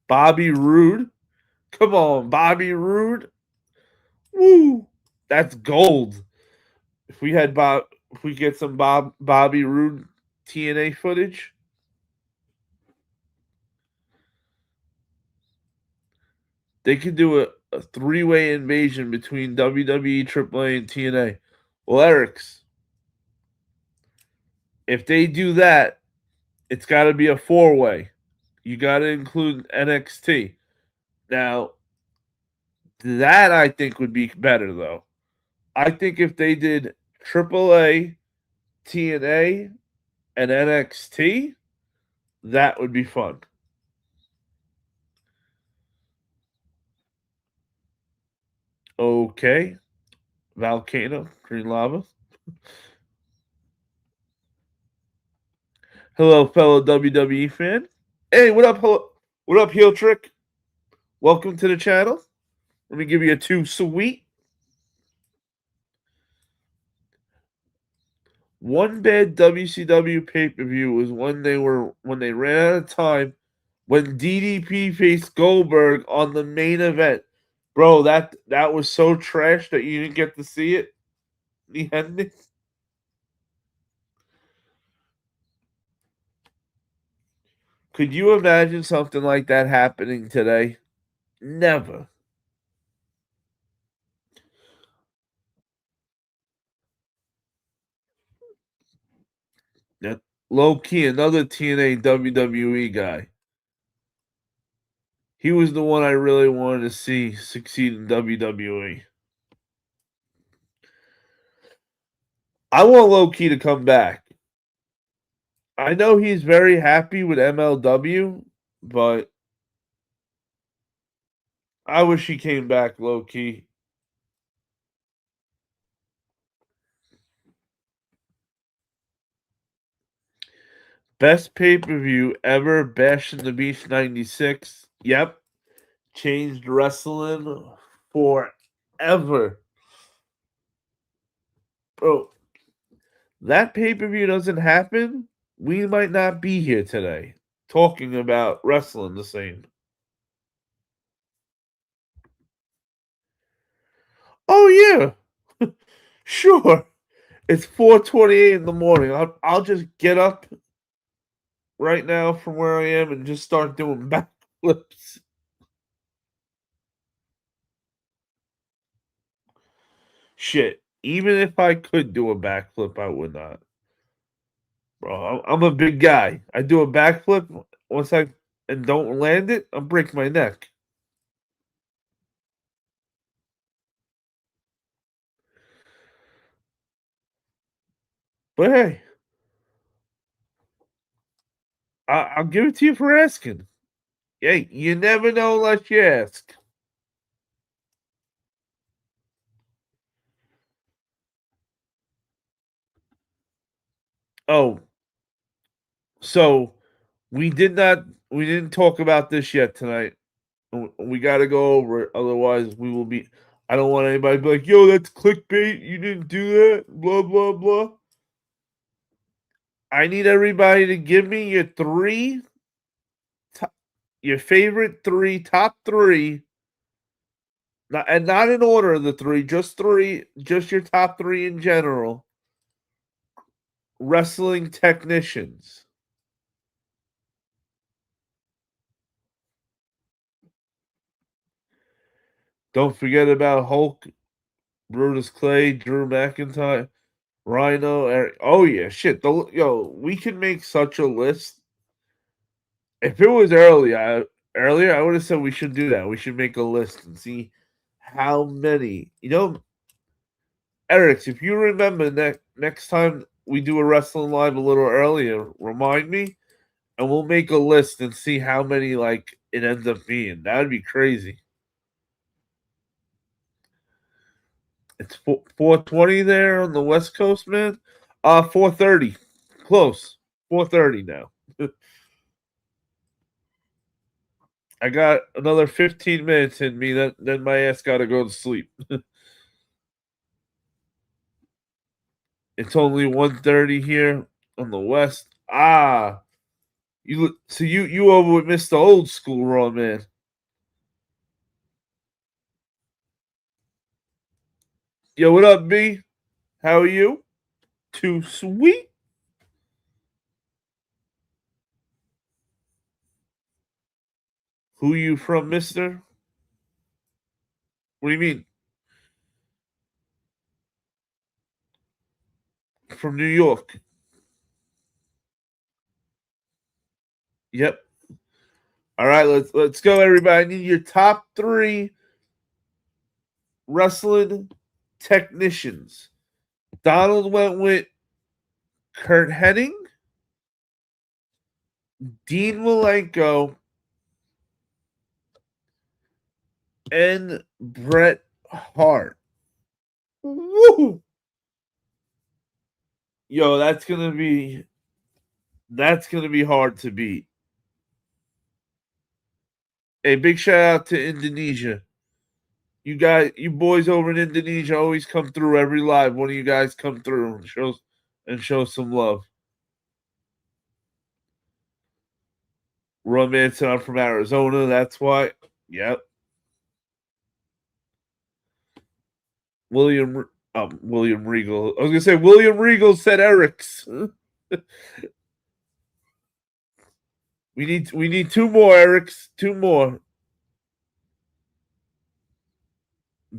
Bobby Roode. Come on, Bobby Roode. Woo! That's gold. If we had if we get some Bobby Roode TNA footage, they could do a three-way invasion between WWE, Triple A, and TNA. Well, Eric's, if they do that, it's got to be a four-way. You got to include NXT. Now, that I think would be better though. I think if they did Triple A, TNA, and NXT, that would be fun. Okay, Volcano, Green Lava. Hello, fellow WWE fan. Hey, what up? Hello, what up, Heel Trick? Welcome to the channel. Let me give you a two sweet. One bad WCW pay per view was when they ran out of time when DDP faced Goldberg on the main event. Bro, that was so trash that you didn't get to see it. The ending. Could you imagine something like that happening today? Never. That low key, another TNA WWE guy. He was the one I really wanted to see succeed in WWE. I want low key to come back. I know he's very happy with MLW, but I wish he came back low key. Best pay per view ever, Bash in the Beach 96. Yep. Changed wrestling forever. Bro, that pay per view doesn't happen, we might not be here today talking about wrestling the same. Oh, yeah. Sure. It's 4:28 in the morning. I'll just get up right now from where I am and just start doing backflips. Shit, even if I could do a backflip, I would not. Bro, I'm a big guy. I do a backflip once I and don't land it, I'll break my neck. But hey, I'll give it to you for asking. Hey, you never know unless you ask. Oh, so we didn't talk about this yet tonight. We got to go over it, otherwise we will be. I don't want anybody to be like, "Yo, that's clickbait. You didn't do that." Blah blah blah. I need everybody to give me your your favorite top three, and not in order of the three, just three, just your top three in general. Wrestling technicians. Don't forget about Hulk, Brutus Clay, Drew McIntyre, Rhino, Eric. Oh yeah, shit. Yo, we can make such a list. If it was earlier, I would have said we should do that. We should make a list and see how many. Eric, if you remember next time we do a wrestling live a little earlier, remind me, and we'll make a list and see how many like it ends up being. That'd be crazy. It's 4:20 there on the West Coast, man. 4:30, close. 4:30 now. I got another 15 minutes in me. Then my ass got to go to sleep. It's only 1:30 here on the West. You over with Mr. Old School Raw Man. Yo, what up, B? How are you? Too sweet. Who you from, Mister? What do you mean? From New York. Yep. All right, let's go, everybody. I need your top three wrestling technicians. Donald went with Kurt Hennig, Dean Malenko, and Bret Hart. Woo! Yo, that's gonna be hard to beat. Hey, big shout out to Indonesia. You boys over in Indonesia always come through every live. One of you guys come through and show some love. Romance, I'm from Arizona. That's why. Yep. William Regal. I was gonna say William Regal said Eric's. We need two more Erics. Two more.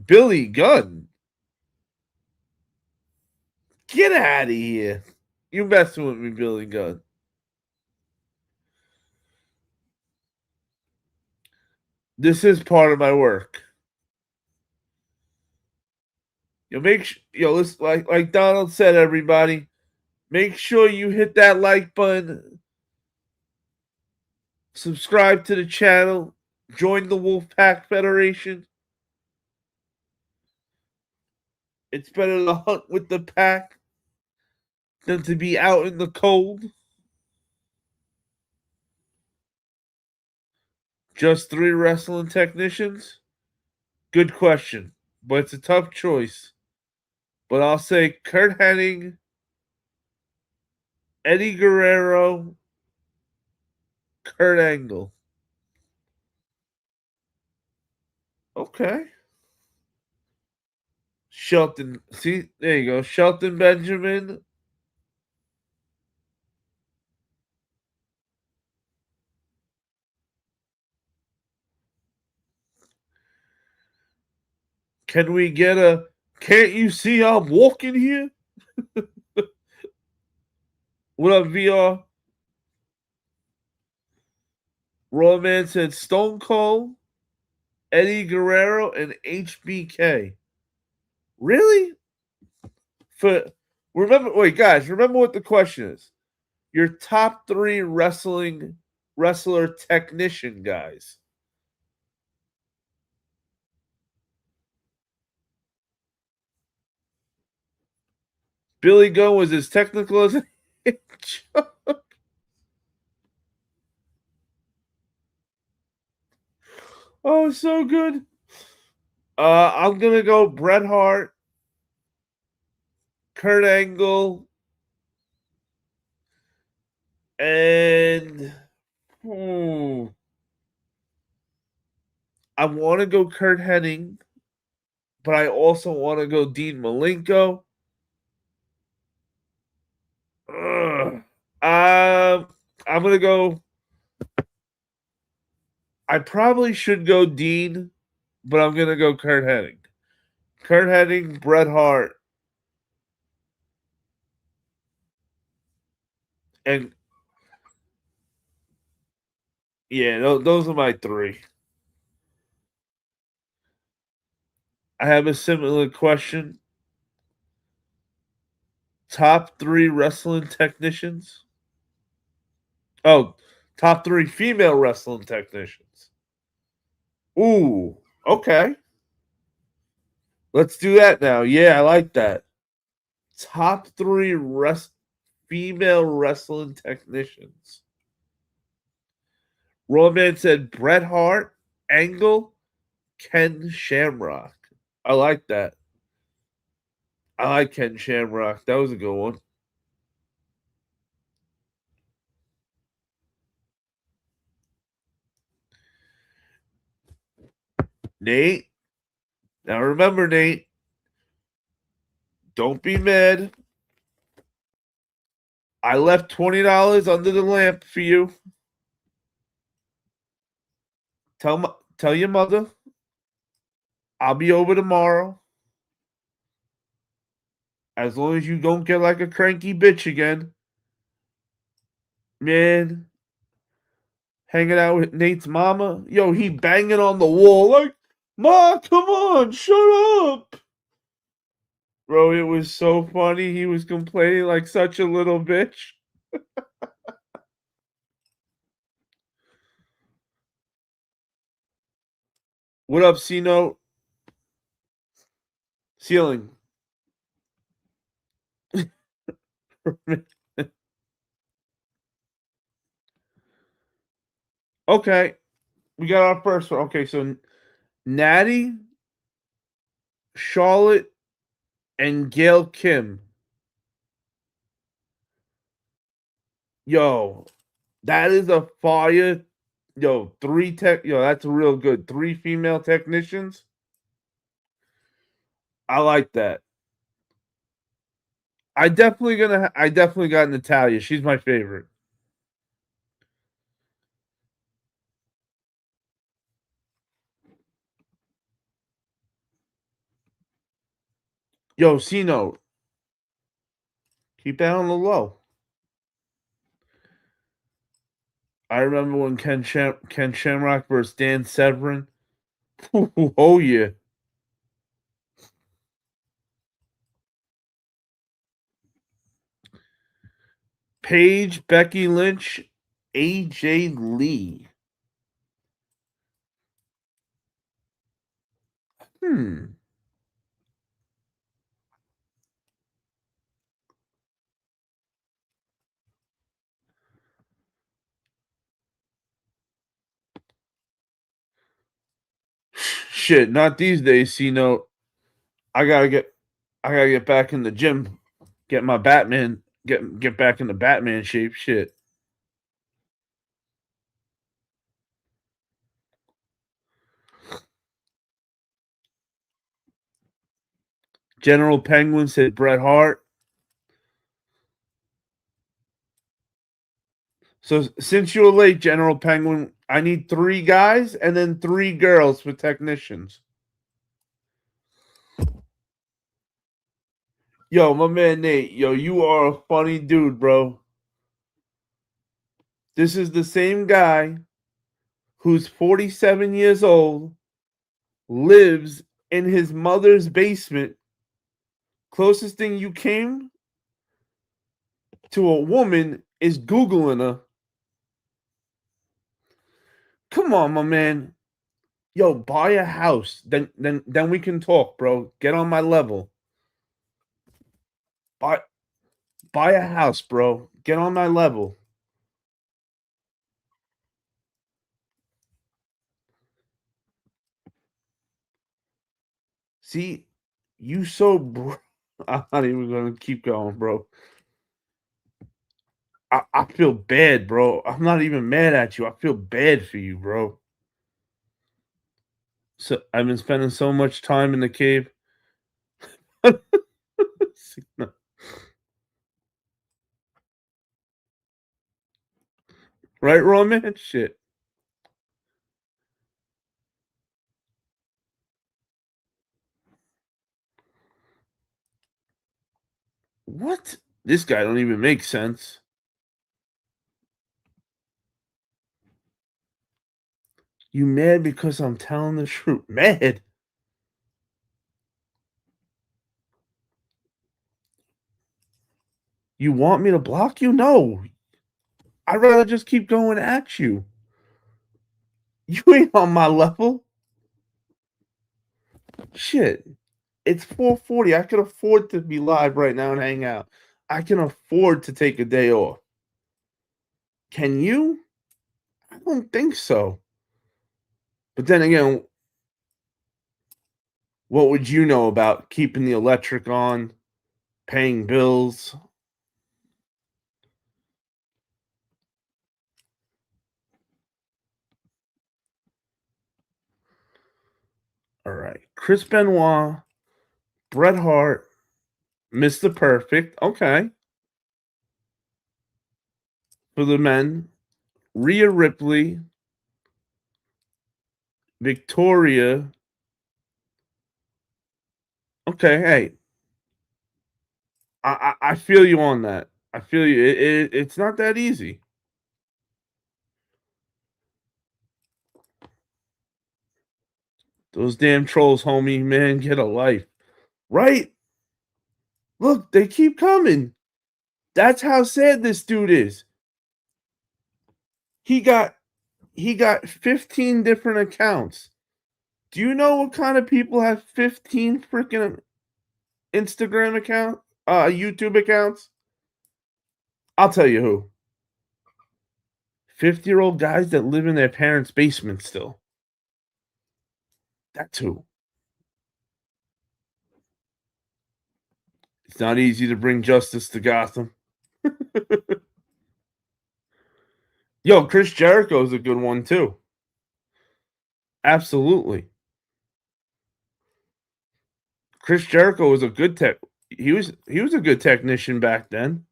Billy Gunn. Get out of here. You messing with me, Billy Gunn. This is part of my work. Listen, like Donald said, everybody, make sure you hit that like button, subscribe to the channel, join the Wolfpack Federation. It's better to hunt with the pack than to be out in the cold. Just three wrestling technicians? Good question, but it's a tough choice. But I'll say Kurt Hennig, Eddie Guerrero, Kurt Angle. Okay. Shelton. See, there you go. Shelton Benjamin. Can we get a Can't you see I'm walking here? What up, VR? Raw Man said Stone Cold, Eddie Guerrero, and HBK. Really? Wait, guys, remember what the question is. Your top 3 wrestler technician guys. Billy Gunn was as technical as a joke. Oh, so good. I'm gonna go Bret Hart, Kurt Angle, and I want to go Kurt Hennig, but I also want to go Dean Malenko. I'm gonna go. I probably should go Dean, but I'm gonna go Kurt Hennig. Kurt Hennig, Bret Hart, and yeah, those are my 3. I have a similar question. Top 3 wrestling technicians. Oh, top 3 female wrestling technicians. Ooh, okay. Let's do that now. Yeah, I like that. Top 3 female wrestling technicians. Raw Man said Bret Hart, Angle, Ken Shamrock. I like that. I like Ken Shamrock. That was a good one. Nate. Now remember, Nate, don't be mad. I left $20 under the lamp for you. Tell your mother. I'll be over tomorrow. As long as you don't get like a cranky bitch again. Man. Hanging out with Nate's mama. Yo, he banging on the wall like, Ma, come on, shut up. Bro, it was so funny. He was complaining like such a little bitch. What up, C-Note? Ceiling. Okay. We got our first one. Okay, so Natty, Charlotte, and Gail Kim. Yo, that is a fire. Yo, that's real good. 3 female technicians. I like that. I definitely got Natalia. She's my favorite. Yo, C-Note. Keep that on the low. I remember when Ken Shamrock versus Dan Severn. Oh yeah. Paige, Becky Lynch, AJ Lee. Shit, not these days, C-Note. I gotta get back in the gym. Get my Batman. Get back in the Batman shape. Shit. General Penguin said Bret Hart. So since you were late, General Penguin, I need 3 guys and then 3 girls for technicians. Yo, my man Nate. Yo, you are a funny dude, bro. This is the same guy who's 47 years old, lives in his mother's basement. Closest thing you came to a woman is Googling her. Come on, my man. Yo, buy a house. Then we can talk, bro. Get on my level. Buy buy a house, bro. Get on my level. See, you so bro. I'm not even gonna keep going, bro. I feel bad, bro. I'm not even mad at you. I feel bad for you, bro. So I've been spending so much time in the cave. Right, Roman? Shit. What? This guy don't even make sense. You mad because I'm telling the truth? Mad? You want me to block you? No. I'd rather just keep going at you. You ain't on my level. Shit. It's 4:40. I can afford to be live right now and hang out. I can afford to take a day off. Can you? I don't think so. But then again, what would you know about keeping the electric on, paying bills? All right. Chris Benoit, Bret Hart, Mr. Perfect. Okay. For the men, Rhea Ripley, Victoria. Okay. Hey, I feel you on that. I feel you. It's not that easy. Those damn trolls, homie, man, get a life. Right? Look, they keep coming. That's how sad this dude is. He got he got 15 different accounts. Do you know what kind of people have 15 freaking Instagram YouTube accounts? I'll tell you who. 50-year-old guys that live in their parents' basement still. That's who. It's not easy to bring justice to Gotham. Yo, Chris Jericho's a good one too. Absolutely. Chris Jericho was a good tech. He was a good technician back then.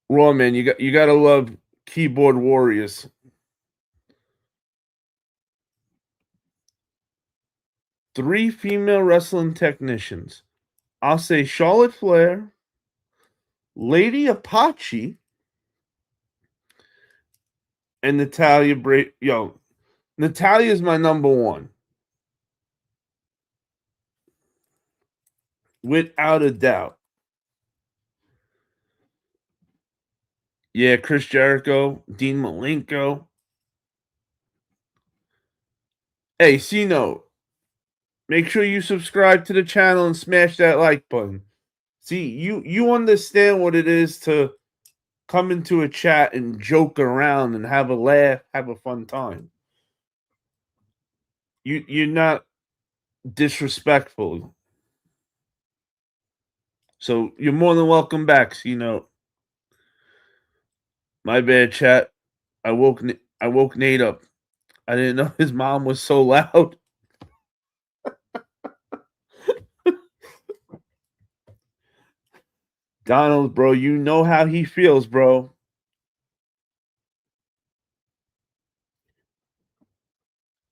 Raw man, you gotta love keyboard warriors. Three female wrestling technicians. I'll say Charlotte Flair, Lady Apache, and Natalia Yo, Natalia's my number one. Without a doubt. Yeah, Chris Jericho, Dean Malenko. Hey, C Note, make sure you subscribe to the channel and smash that like button. See, you understand what it is to come into a chat and joke around and have a laugh, have a fun time. You're not disrespectful. So you're more than welcome back, C Note. My bad, chat. I woke Nate up. I didn't know his mom was so loud. Donald, bro, you know how he feels, bro.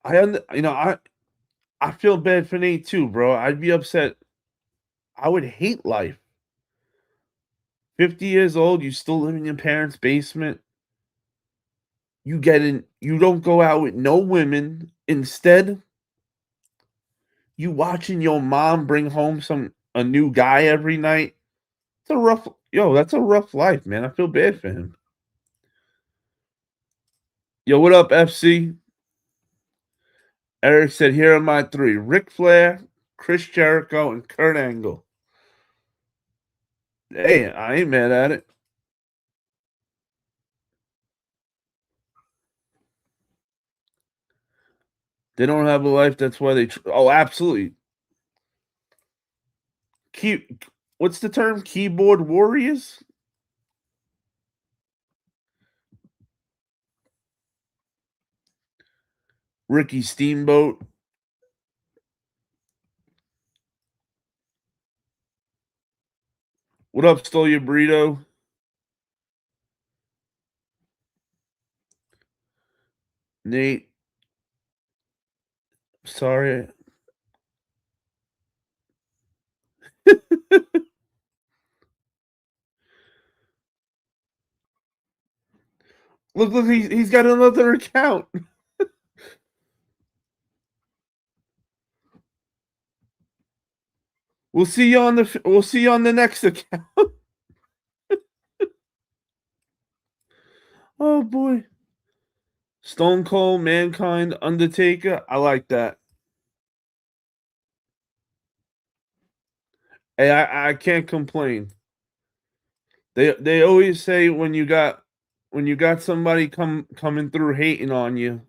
I I feel bad for Nate too, bro. I'd be upset. I would hate life. 50 years old, you still live in your parents' basement. You don't go out with no women. Instead, you watching your mom bring home a new guy every night. It's a rough that's a rough life, man. I feel bad for him. Yo, what up, FC? Eric said, here are my three: Ric Flair, Chris Jericho, and Kurt Angle. Hey, I ain't mad at it. They don't have a life. That's why they. Oh, absolutely. What's the term? Keyboard warriors. Ricky Steamboat. What up, Stole Your Burrito? Nate. Sorry. Look, he's got another account. We'll see you on the next account. Oh boy. Stone Cold, Mankind, Undertaker. I like that. Hey, I can't complain. They always say when you got somebody coming through hating on you,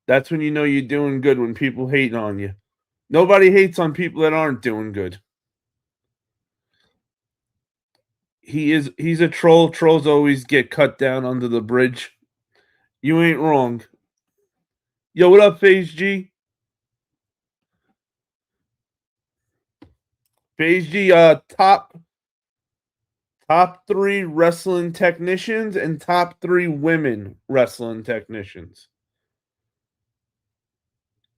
that's when you know you're doing good, when people hating on you. Nobody hates on people that aren't doing good. He's a troll. Trolls always get cut down under the bridge. You ain't wrong. Yo, what up, FaZe G? FaZe G, top three wrestling technicians and top three women wrestling technicians.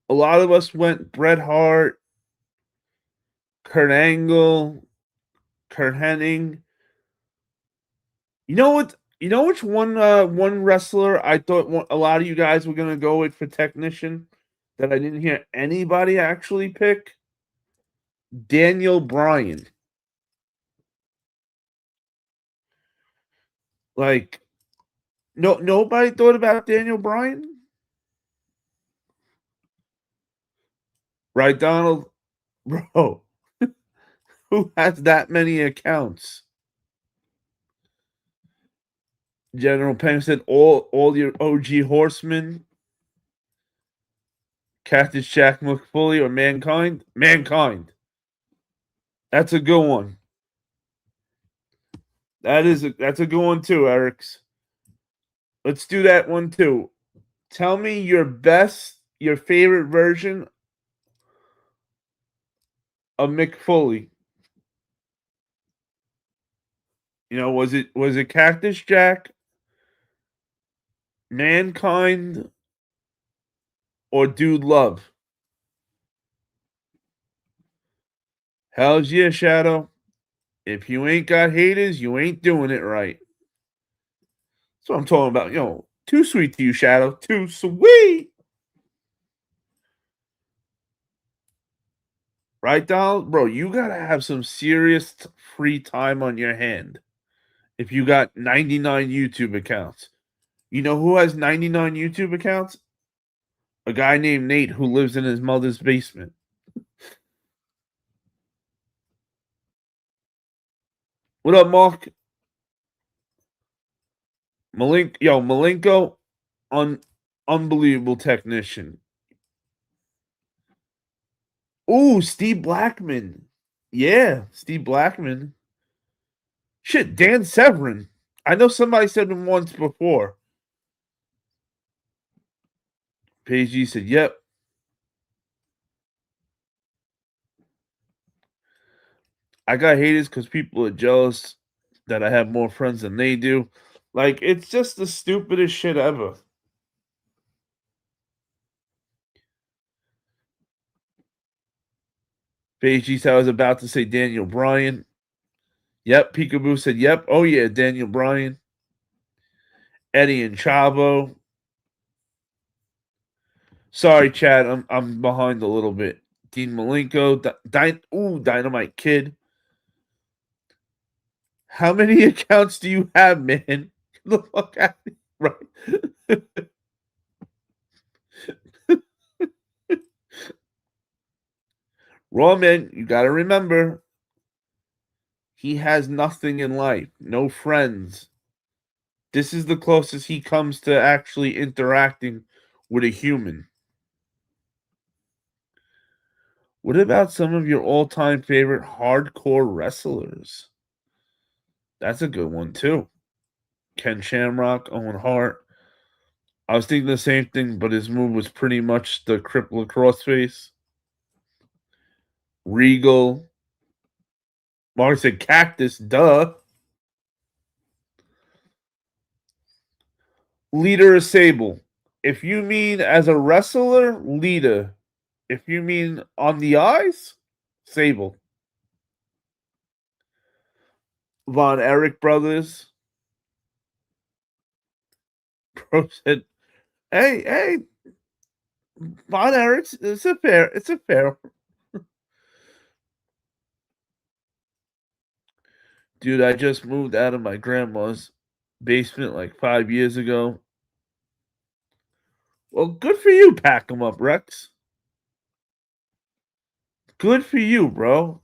A lot of us went Bret Hart, Kurt Angle, Kurt Hennig. You know what? You know which one wrestler I thought a lot of you guys were gonna go with for technician that I didn't hear anybody actually pick? Daniel Bryan. Like, nobody thought about Daniel Bryan, right, Donald? Bro, who has that many accounts? General Penn said all your OG horsemen, Cactus Jack McFoley or Mankind. Mankind. That's a good one. That's a good one too, Eric's. Let's do that one too. Tell me your favorite version of Mick Foley. You know, was it Cactus Jack, Mankind, or Dude Love? Hell's yeah, Shadow. If you ain't got haters, you ain't doing it right. That's what I'm talking about. Too sweet to you, Shadow. Too sweet. Right, Donald? Bro, you gotta have some serious free time on your hand if you got 99 YouTube accounts. You know who has 99 YouTube accounts? A guy named Nate who lives in his mother's basement. What up, Mark? Malenko, unbelievable technician. Ooh, Steve Blackman. Yeah, Steve Blackman. Shit, Dan Severn. I know somebody said him once before. Paige said, yep. I got haters because people are jealous that I have more friends than they do. Like, it's just the stupidest shit ever. Beiji said I was about to say Daniel Bryan. Yep, Peekaboo said yep. Oh yeah, Daniel Bryan. Eddie and Chavo. Sorry, Chad, I'm behind a little bit. Dean Malenko, Dynamite Kid. How many accounts do you have, man? Get the fuck out of here. Right. Raw man, you gotta remember, he has nothing in life, no friends. This is the closest he comes to actually interacting with a human. What about some of your all-time favorite hardcore wrestlers? That's a good one too. Ken Shamrock, Owen Hart. I was thinking the same thing, but his move was pretty much the cripple crossface. Regal. Mark said Cactus, duh. Leader of Sable. If you mean as a wrestler, Lita. If you mean on the eyes, Sable. Von Erich brothers. Bro said, hey, Von Erich, it's a fair. Dude, I just moved out of my grandma's basement like 5 years ago. Well, good for you, pack 'em up, Rex. Good for you, bro.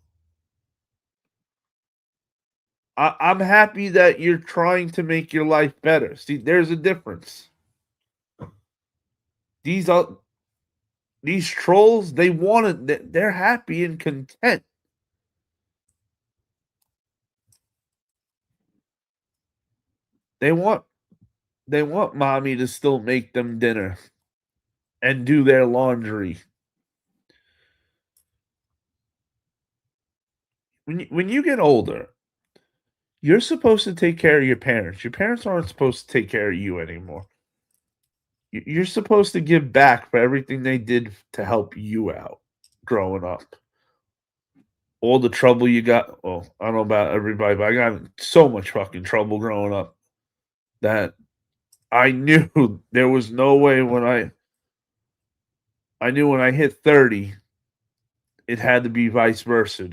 I'm happy that you're trying to make your life better. See, there's a difference. These are these trolls. They want it. They're happy and content. They want they want mommy to still make them dinner and do their laundry. When you get older, you're supposed to take care of your parents. Your parents aren't supposed to take care of you anymore. You're supposed to give back for everything they did to help you out growing up. All the trouble you got. Well, I don't know about everybody, but I got in so much fucking trouble growing up that I knew there was no way I knew when I hit 30, it had to be vice versa.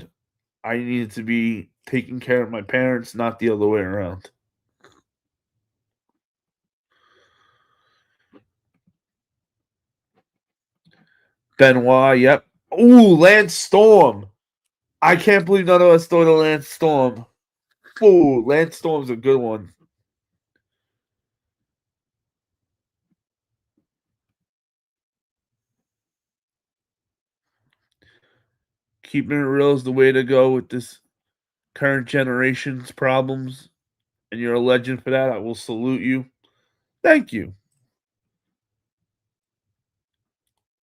I needed to be taking care of my parents, not the other way around. Benoit, yep. Ooh, Lance Storm. I can't believe none of us thought of Lance Storm. Ooh, Lance Storm's a good one. Keeping it real is the way to go with this current generation's problems, and you're a legend for that. I will salute you. Thank you.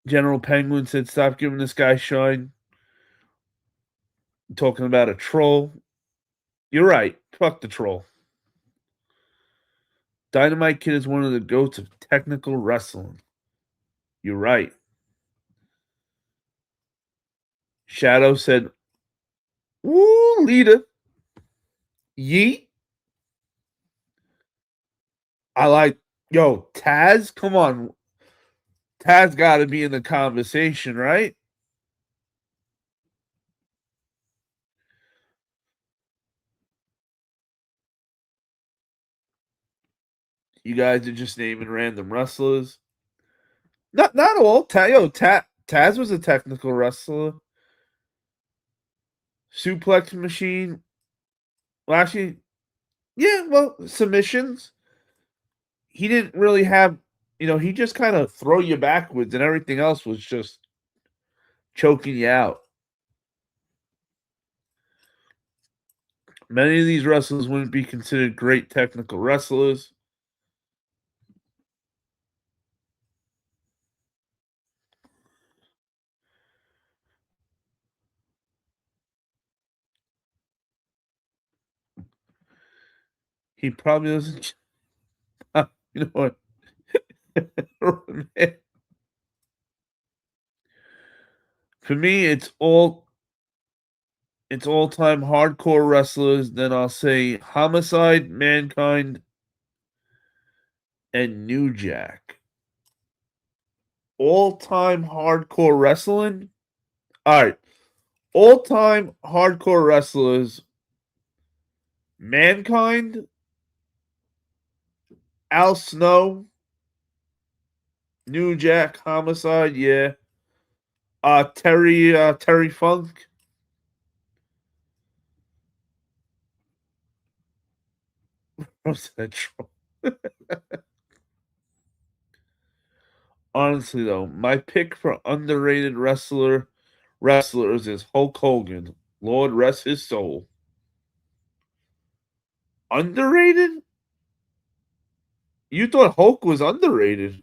General Penguin said, "Stop giving this guy shine." Talking about a troll. You're right. Fuck the troll. Dynamite Kid is one of the goats of technical wrestling. You're right. Shadow said, "Woo, Lita." Yeet. I like, yo, Taz. Come on. Taz got to be in the conversation, right? You guys are just naming random wrestlers. Not all. Taz was a technical wrestler. Suplex machine. Well, actually, yeah. Well, submissions. He didn't really have. He just kind of throw you backwards, and everything else was just choking you out. Many of these wrestlers wouldn't be considered great technical wrestlers. He probably doesn't. You know what? For me, it's all It's all-time hardcore wrestlers. Then I'll say Homicide, Mankind, and New Jack. All-time hardcore wrestling. All right. All-time hardcore wrestlers. Mankind, Al Snow, New Jack, Homicide, yeah. Terry Funk. What's that troll? Honestly though, my pick for underrated wrestlers is Hulk Hogan. Lord rest his soul. Underrated? You thought Hulk was underrated.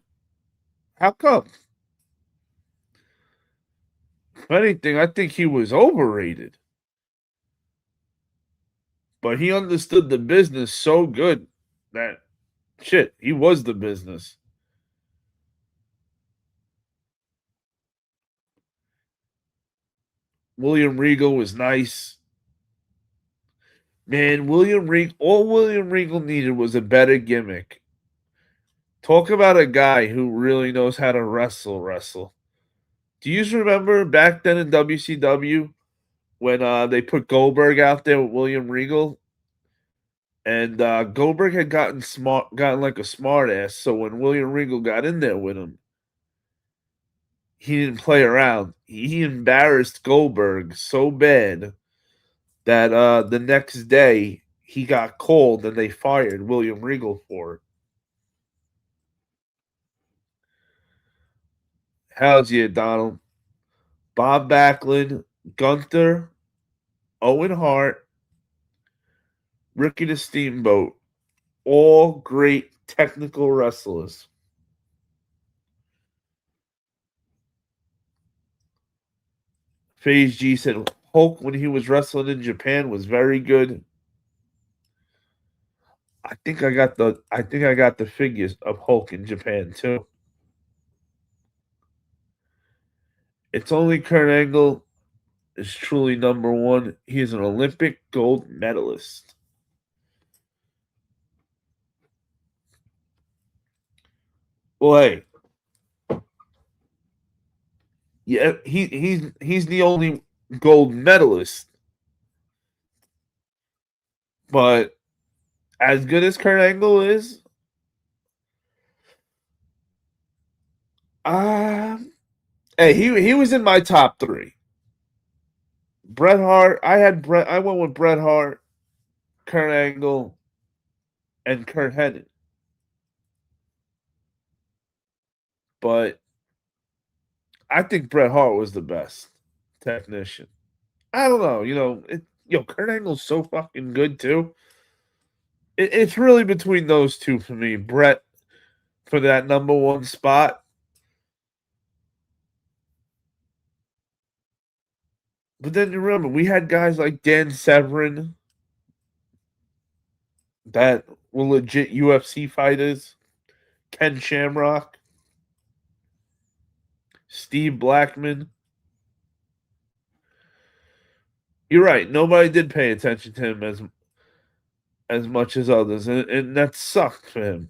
How come? If anything, I think he was overrated. But he understood the business so good that shit, he was the business. William Regal was nice. Man, all William Regal needed was a better gimmick. Talk about a guy who really knows how to wrestle. Do you remember back then in WCW when they put Goldberg out there with William Regal? And Goldberg had gotten like a smart ass. So when William Regal got in there with him, he didn't play around. He embarrassed Goldberg so bad that the next day he got called and they fired William Regal for it. How's you, Donald? Bob Backlund, Gunther, Owen Hart, Ricky the Steamboat, all great technical wrestlers. FaZe G said Hulk when he was wrestling in Japan was very good. I think I got the figures of Hulk in Japan too. It's only Kurt Angle is truly number one. He is an Olympic gold medalist. Well, hey, yeah, he's the only gold medalist. But as good as Kurt Angle is, um, hey, he was in my top three. Bret Hart, I went with Bret Hart, Kurt Angle, and Kurt Hennig. But I think Bret Hart was the best technician. I don't know, Kurt Angle's so fucking good too. It's really between those two for me. Bret for that number one spot. But then you remember, we had guys like Dan Severn that were legit UFC fighters. Ken Shamrock, Steve Blackman. You're right. Nobody did pay attention to him as much as others, and that sucked for him.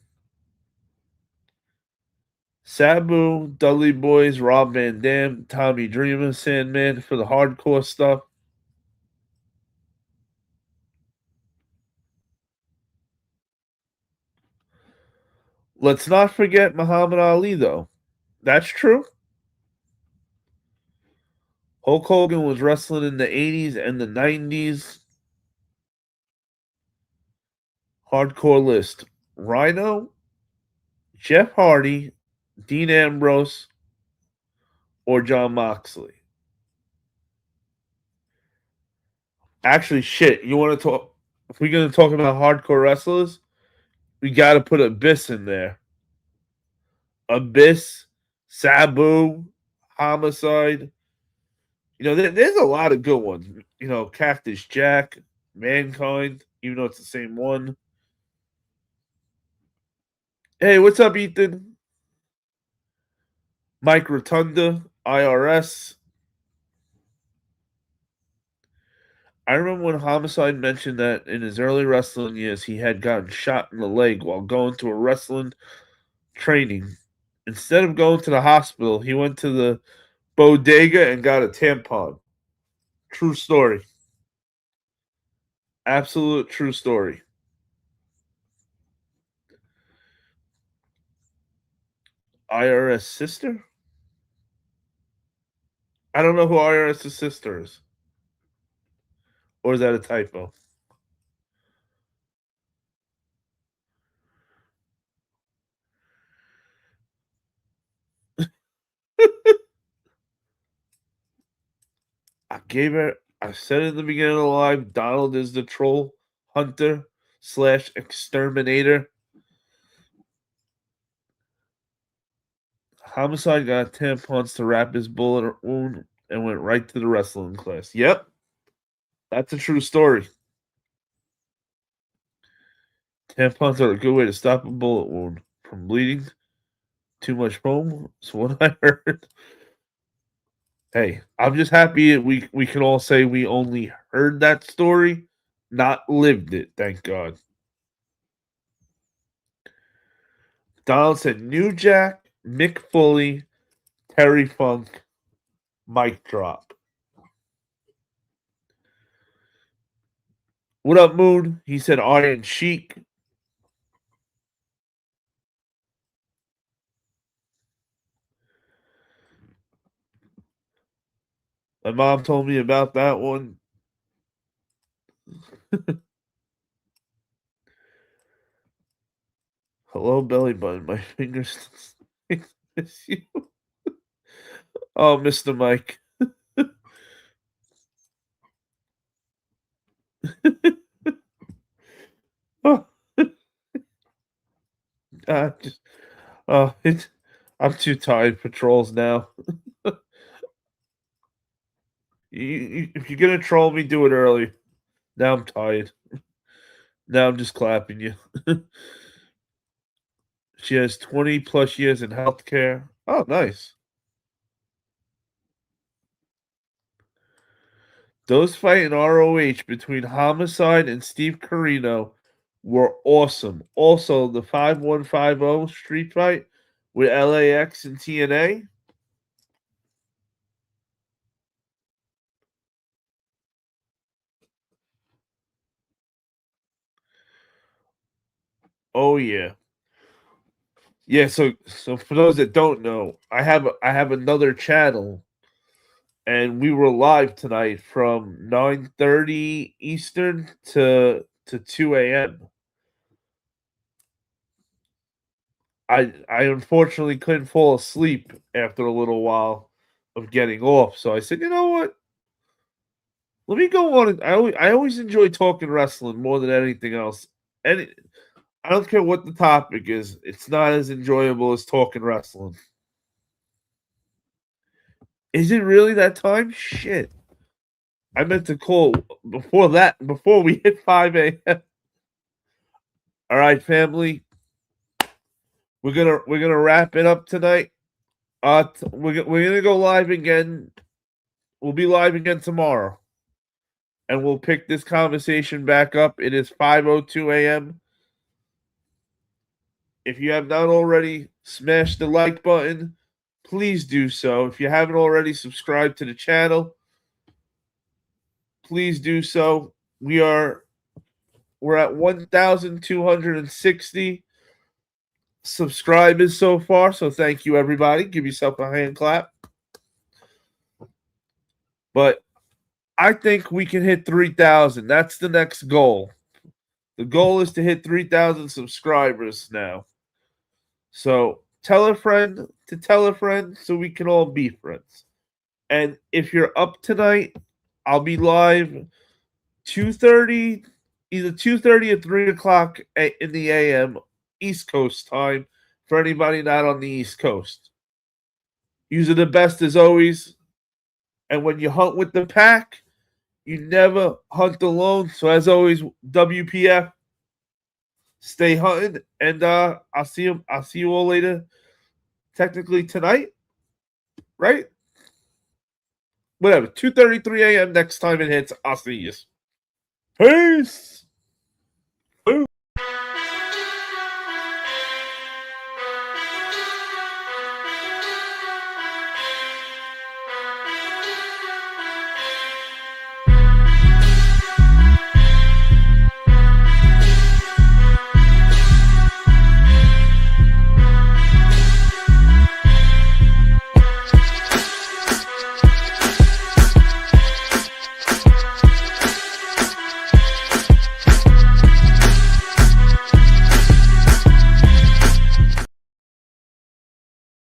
Sabu, Dudley Boys, Rob Van Dam, Tommy Dreamer, Sandman for the hardcore stuff. Let's not forget Muhammad Ali, though. That's true. Hulk Hogan was wrestling in the 80s and the 90s. Hardcore list. Rhino, Jeff Hardy, Dean Ambrose, or John Moxley. Actually, shit. You want to talk? If we're going to talk about hardcore wrestlers, we got to put Abyss in there. Abyss, Sabu, Homicide. There's a lot of good ones. Cactus Jack, Mankind, even though it's the same one. Hey, what's up, Ethan? Mike Rotunda, IRS. I remember when Homicide mentioned that in his early wrestling years, he had gotten shot in the leg while going to a wrestling training. Instead of going to the hospital, he went to the bodega and got a tampon. True story. Absolute true story. IRS sister? I don't know who IRS's sister is. Or is that a typo? I said in the beginning of the live, Donald is the troll hunter / exterminator. Homicide got tampons to wrap his bullet wound and went right to the wrestling class. Yep, that's a true story. Tampons are a good way to stop a bullet wound from bleeding. Too much foam. That's what I heard. Hey, I'm just happy we can all say we only heard that story, not lived it. Thank God. Donald said New Jack, Mick Foley, Terry Funk, mic drop. What up, Moon? He said Iron Sheik. My mom told me about that one. Hello, belly button. My fingers miss you. Oh, Mr. Mike. Oh, just, I'm too tired for trolls now. If you're gonna troll me, do it early. Now I'm tired. Now I'm just clapping you. She has 20 plus years in healthcare. Oh, nice. Those fight in ROH between Homicide and Steve Corino were awesome. Also, the 5150 street fight with LAX and TNA. Oh yeah. Yeah, so for those that don't know, I have another channel and we were live tonight from 9:30 Eastern to 2 a.m. I unfortunately couldn't fall asleep after a little while of getting off. So I said, you know what? Let me go on. I always enjoy talking wrestling more than anything else. And I don't care what the topic is. It's not as enjoyable as talking wrestling. Is it really that time? Shit. I meant to call before that, before we hit 5 a.m. All right, family. We're gonna wrap it up tonight. We're gonna go live again. We'll be live again tomorrow, and we'll pick this conversation back up. It is 5:02 a.m. If you have not already smashed the like button, please do so. If you haven't already subscribed to the channel, please do so. We're at 1,260 subscribers so far, so thank you everybody. Give yourself a hand clap. But I think we can hit 3,000. That's the next goal. The goal is to hit 3,000 subscribers now. So tell a friend to tell a friend so we can all be friends. And if you're up tonight, I'll be live 2:30, either 2:30 or 3 o'clock in the AM East Coast time for anybody not on the East Coast. You are the best as always. And when you hunt with the pack, you never hunt alone. So as always, WPF, stay hunting, and I'll see you. I'll see you all later. Technically tonight, right? Whatever. 2:33 a.m. next time it hits. I'll see you. Peace.